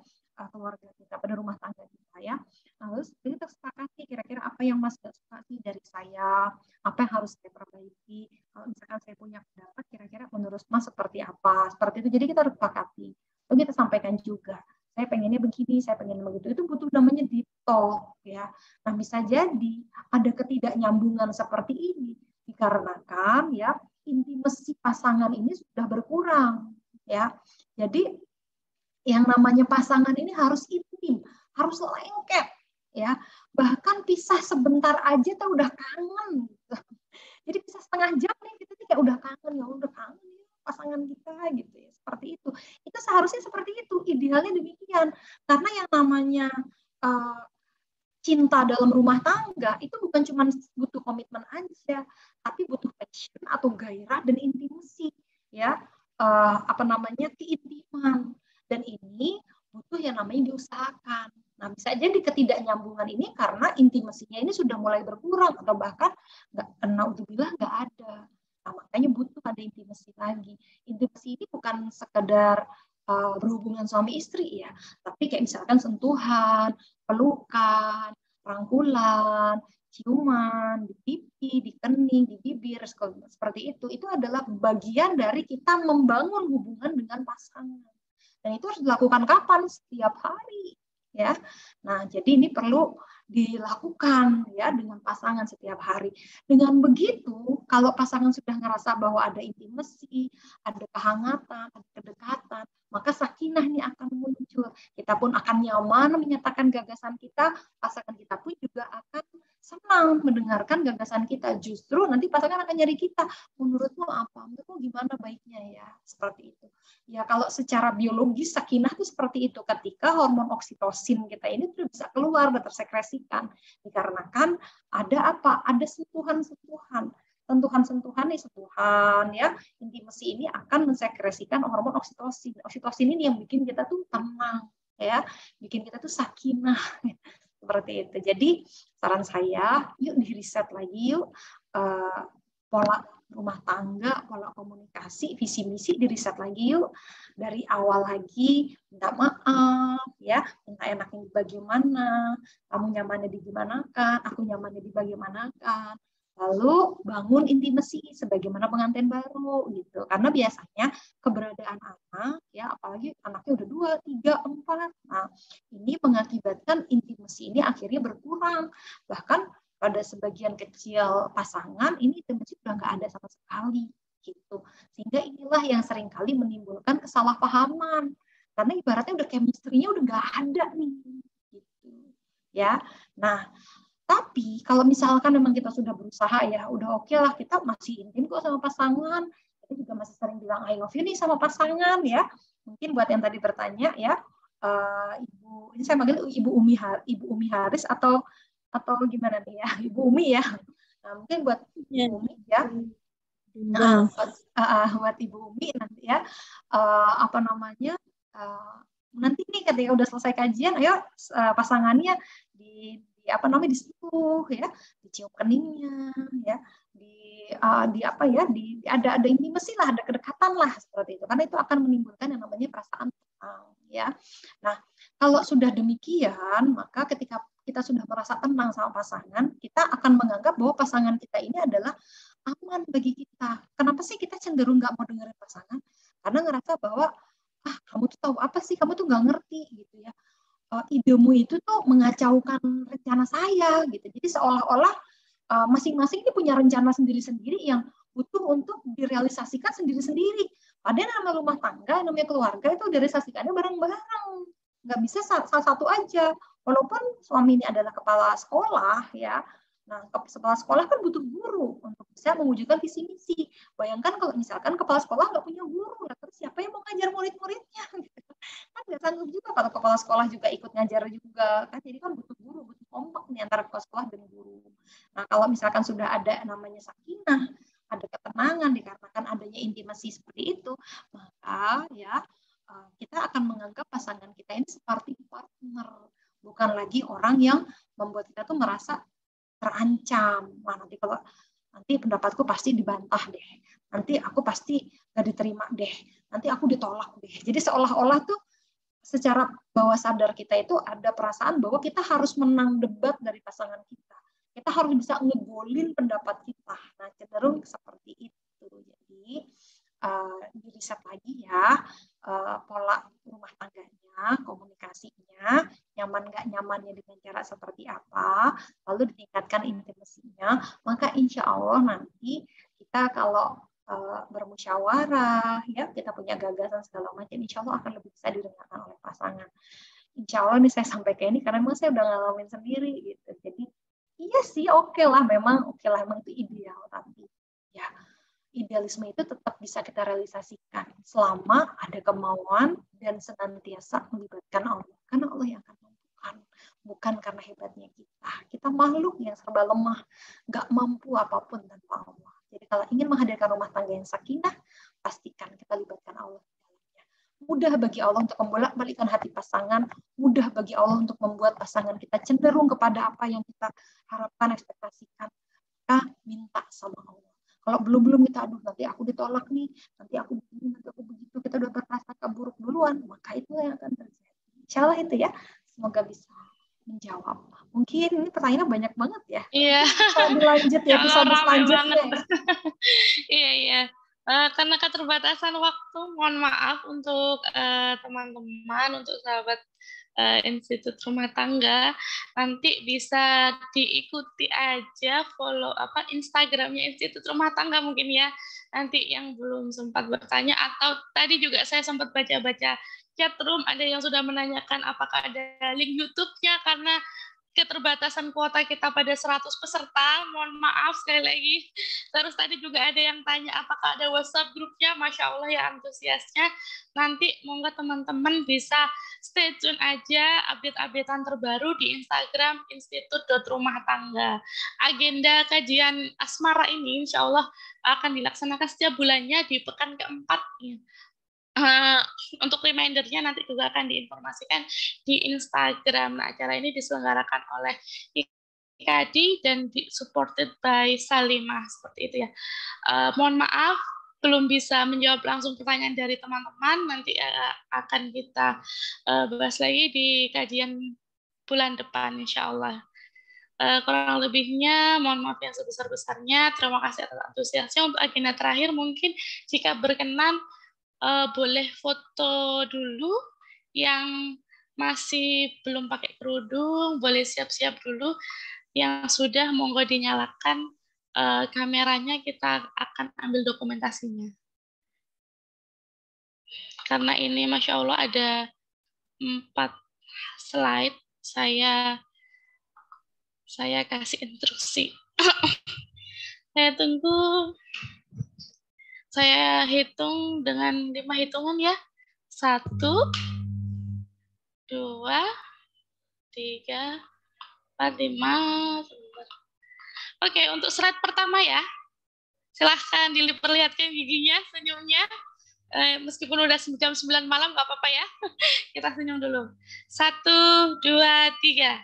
keluarga kita, pada rumah tangga kita ya. Lalu kita sepakati kira-kira apa yang Mas gak suka sih dari saya, apa yang harus saya perbaiki. Kalau misalkan saya punya pendapat, kira-kira menurut Mas seperti apa, seperti itu. Jadi kita harus sepakati. Lalu kita sampaikan juga, saya pengennya begini, saya pengen begitu. Itu butuh namanya dialog ya. Nah, bisa jadi ada ketidaknyambungan seperti ini dikarenakan ya intimasi pasangan ini sudah berkurang ya. Jadi yang namanya pasangan ini harus intim, harus lengket ya. Bahkan pisah sebentar aja tuh udah kangen gitu. Jadi pisah setengah jam nih kita kayak udah kangen ya, udah kangen ya pasangan kita gitu ya. Seperti itu. Itu seharusnya seperti itu, idealnya demikian. Karena yang namanya cinta dalam rumah tangga itu bukan cuma butuh komitmen aja, tapi butuh passion atau gairah dan intimasi ya, keintiman. Dan ini butuh yang namanya diusahakan. Nah, bisa jadi ketidaknyambungan ini karena intimasinya ini sudah mulai berkurang atau bahkan naudzubillah nggak ada. Nah, makanya butuh ada intimasi lagi. Intimasi ini bukan sekedar berhubungan suami istri ya, tapi kayak misalkan sentuhan, pelukan, rangkulan, ciuman, di pipi, di kening, di bibir, seperti itu adalah bagian dari kita membangun hubungan dengan pasangan. Dan itu harus dilakukan kapan? Setiap hari, ya. Nah, jadi ini perlu dilakukan ya dengan pasangan setiap hari. Dengan begitu, kalau pasangan sudah ngerasa bahwa ada intimasi, ada kehangatan, ada kedekatan, maka sakinah ini akan muncul. Kita pun akan nyaman menyatakan gagasan kita, pasangan kita pun juga akan senang mendengarkan gagasan kita. Justru nanti pasangan akan nyari kita, menurutmu apa? Menurutmu gimana baiknya ya? Seperti itu. Ya kalau secara biologis sakinah itu seperti itu. Ketika hormon oksitosin kita ini sudah bisa keluar dan tersekresikan. Dikarenakan ada apa? Ada sentuhan-sentuhan. Sentuhan-sentuhan ya, intimasi ini akan mensekresikan hormon oksitosin. Oksitosin ini yang bikin kita tuh tenang, ya, bikin kita tuh sakinah, seperti itu. Jadi saran saya, yuk diriset lagi yuk pola rumah tangga, pola komunikasi, visi misi diriset lagi yuk dari awal lagi, minta maaf, ya, minta enaknya bagaimana, kamu nyamannya digimanakan, aku nyamannya dibagaimanakan. Lalu bangun intimasi sebagaimana pengantin baru gitu. Karena biasanya keberadaan anak ya, apalagi anaknya udah 2, 3, 4. Nah, ini mengakibatkan intimasi ini akhirnya berkurang. Bahkan pada sebagian kecil pasangan ini intimasi sudah nggak ada sama sekali gitu. Sehingga inilah yang seringkali menimbulkan kesalahpahaman. Karena ibaratnya udah chemistry-nya udah nggak ada nih gitu. Ya. Nah, tapi kalau misalkan memang kita sudah berusaha ya, udah oke lah, kita masih intim kok sama pasangan, kita juga masih sering bilang I love you nih sama pasangan ya. Mungkin buat yang tadi bertanya ya, Ibu, ini saya manggil Ibu Umi Haris atau gimana nih ya, Ibu Umi ya. Nah, mungkin buat Ibu Umi ya, Buat Ibu Umi nanti ya, nanti nih ketika udah selesai kajian, ayo pasangannya disentuh ya, dicium keningnya ya, ada intimasi lah, ada kedekatan lah seperti itu, karena itu akan menimbulkan yang namanya perasaan tenang ya. Nah, kalau sudah demikian, maka ketika kita sudah merasa tenang sama pasangan, kita akan menganggap bahwa pasangan kita ini adalah aman bagi kita. Kenapa sih kita cenderung nggak mau dengerin pasangan? Karena ngerasa bahwa kamu tuh tahu apa sih, kamu tuh nggak ngerti gitu ya. Idemu itu tuh mengacaukan rencana saya gitu. Jadi seolah-olah masing-masing ini punya rencana sendiri-sendiri yang butuh untuk direalisasikan sendiri-sendiri. Padahal namanya rumah tangga, namanya keluarga itu direalisasikannya bareng-bareng. Nggak bisa salah satu aja. Walaupun suami ini adalah kepala sekolah ya. Nah, kepala sekolah kan butuh guru untuk bisa mewujudkan visi misi. Bayangkan kalau misalkan kepala sekolah nggak punya guru, terus siapa yang mau ngajar murid-muridnya? Kan nggak sanggup juga kalau kepala sekolah juga ikut ngajar juga. Kan jadi kan butuh guru, butuh kompak nih antara kepala sekolah dan guru. Nah, kalau misalkan sudah ada namanya sakinah, ada ketenangan dikarenakan adanya intimasi seperti itu, maka ya kita akan menganggap pasangan kita ini seperti partner, bukan lagi orang yang membuat kita tuh merasa terancam. Nah, nanti pendapatku pasti dibantah deh. Nanti aku pasti gak diterima deh. Nanti aku ditolak deh. Jadi seolah-olah tuh secara bawah sadar kita itu ada perasaan bahwa kita harus menang debat dari pasangan kita. Kita harus bisa ngegolin pendapat kita. Nah, cenderung seperti itu. Jadi diriset lagi ya pola rumah tangganya, komunikasinya, nyaman nggak nyamannya dengan cara seperti apa, lalu ditingkatkan intimasinya, maka insya Allah nanti kita kalau bermusyawarah, ya kita punya gagasan segala macam, insya Allah akan lebih bisa didengarkan oleh pasangan. Insya Allah nih saya sampaikan ini karena memang saya udah ngalamin sendiri gitu. Jadi iya sih oke lah, memang itu ideal, tapi ya idealisme itu tetap bisa kita realisasikan selama ada kemauan dan senantiasa melibatkan Allah. Karena Allah yang akan mampukan, bukan karena hebatnya kita. Kita makhluk yang serba lemah, nggak mampu apapun tanpa Allah. Jadi kalau ingin menghadirkan rumah tangga yang sakinah, pastikan kita libatkan Allah. Mudah bagi Allah untuk membolak-balikkan hati pasangan, mudah bagi Allah untuk membuat pasangan kita cenderung kepada apa yang kita harapkan, ekspektasikan. Kita minta sama Allah. Kalau belum kita, nanti aku ditolak nih, nanti aku begini, nanti aku begitu, kita udah berprasangka buruk duluan, maka itu yang akan terjadi. Insya Allah itu ya, semoga bisa menjawab. Mungkin ini pertanyaannya banyak banget ya. Iya. Bisa dilanjut ya episode selanjutnya. Iya. Karena keterbatasan waktu, mohon maaf untuk teman-teman, untuk sahabat Institut Rumah Tangga, nanti bisa diikuti aja follow Instagramnya Institut Rumah Tangga mungkin ya, nanti yang belum sempat bertanya, atau tadi juga saya sempat baca-baca chat room, ada yang sudah menanyakan apakah ada link YouTube-nya, karena keterbatasan kuota kita pada 100 peserta, mohon maaf sekali lagi. Terus tadi juga ada yang tanya apakah ada WhatsApp grupnya, Masya Allah ya antusiasnya. Nanti monggo teman-teman bisa stay tune aja update-updatean terbaru di Instagram institut.rumah-tangga. Agenda kajian asmara ini insya Allah akan dilaksanakan setiap bulannya di pekan keempat. Untuk remindernya nanti juga akan diinformasikan di Instagram. Nah, acara ini diselenggarakan oleh IKADI dan supported by Salimah, seperti itu ya. Mohon maaf belum bisa menjawab langsung pertanyaan dari teman-teman, nanti akan kita bahas lagi di kajian bulan depan insya Allah. Kurang lebihnya mohon maaf yang sebesar-besarnya. Terima kasih atas antusiasnya. Untuk agenda terakhir mungkin jika berkenan boleh foto dulu, yang masih belum pakai kerudung boleh siap-siap dulu, yang sudah monggo dinyalakan kameranya, kita akan ambil dokumentasinya. Karena ini Masya Allah ada 4 slide, saya kasih instruksi. Saya tunggu. Saya hitung dengan 5 hitungan ya. 1, 2, 3, 4, 5. Oke, untuk slide pertama ya. Silahkan diperlihatkan giginya, senyumnya. Meskipun udah jam 9 malam, nggak apa-apa ya. Kita senyum dulu. 1, 2, 3.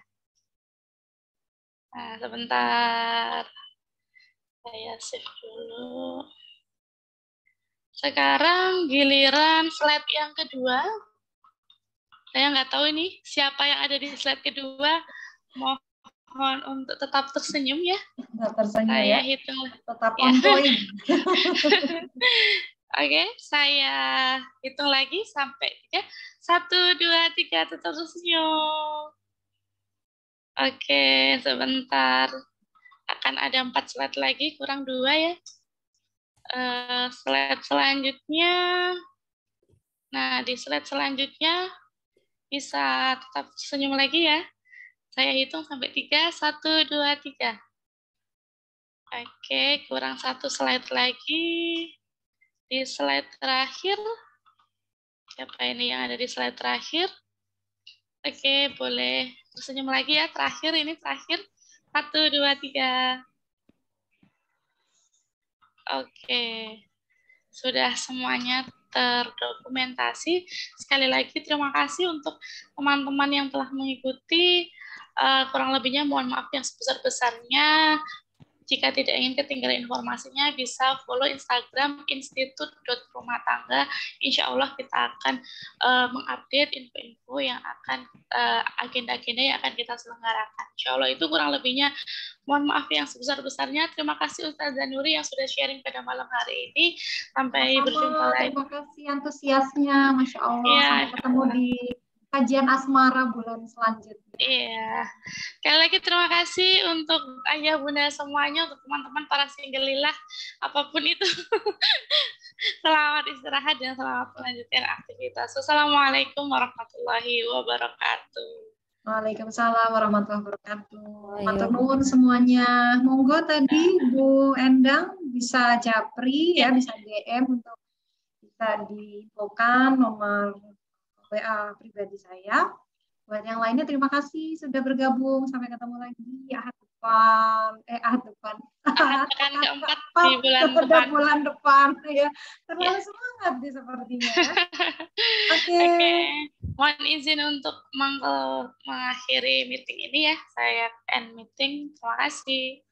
Nah, sebentar. Saya save dulu. Sekarang giliran slide yang kedua. Saya nggak tahu ini siapa yang ada di slide kedua. Mohon untuk tetap tersenyum ya. Tetap tersenyum Saya ya. hitung. Tetap Ya. on point. Oke, saya hitung lagi sampai 3. 1, 2, 3, tetap tersenyum. Oke, sebentar. Akan ada 4 slide lagi, kurang 2 ya. Slide selanjutnya. Nah, di slide selanjutnya bisa tetap senyum lagi ya. Saya hitung sampai 3. 1, 2, 3. Oke, kurang 1 slide lagi. Di slide terakhir. Siapa ini yang ada di slide terakhir? Oke, boleh tersenyum lagi ya. Terakhir, ini terakhir. 1, 2, 3. Oke. Sudah semuanya terdokumentasi. Sekali lagi terima kasih untuk teman-teman yang telah mengikuti. Kurang lebihnya mohon maaf yang sebesar-besarnya. Jika tidak ingin ketinggalan informasinya, bisa follow Instagram institut.rumahtangga. Insya Allah kita akan mengupdate info-info yang akan agenda-agenda yang akan kita selenggarakan. Insya Allah itu kurang lebihnya. Mohon maaf yang sebesar-besarnya. Terima kasih Ustaz Zanuri yang sudah sharing pada malam hari ini. Sampai berjumpa lagi. Terima kasih antusiasnya, Masya Allah. Ya, Sampai ketemu di kajian asmara bulan selanjutnya. Iya. Sekali lagi terima kasih untuk ayah bunda semuanya, untuk teman-teman para singgelilah, apapun itu. Selamat istirahat dan selamat melanjutkan aktivitas. Wassalamualaikum warahmatullahi wabarakatuh. Waalaikumsalam warahmatullahi wabarakatuh. Matur nuwun semuanya. Monggo tadi Bu Endang bisa japri ya, bisa DM untuk bisa diinfokan nomor WA pribadi saya. Buat yang lainnya terima kasih sudah bergabung. Sampai ketemu lagi ahad depan. Ahad keempat di bulan depan ya. Terlalu semangat nih sepertinya ya. Oke. Mohon izin untuk mengakhiri meeting ini ya. Saya end meeting. Terima kasih.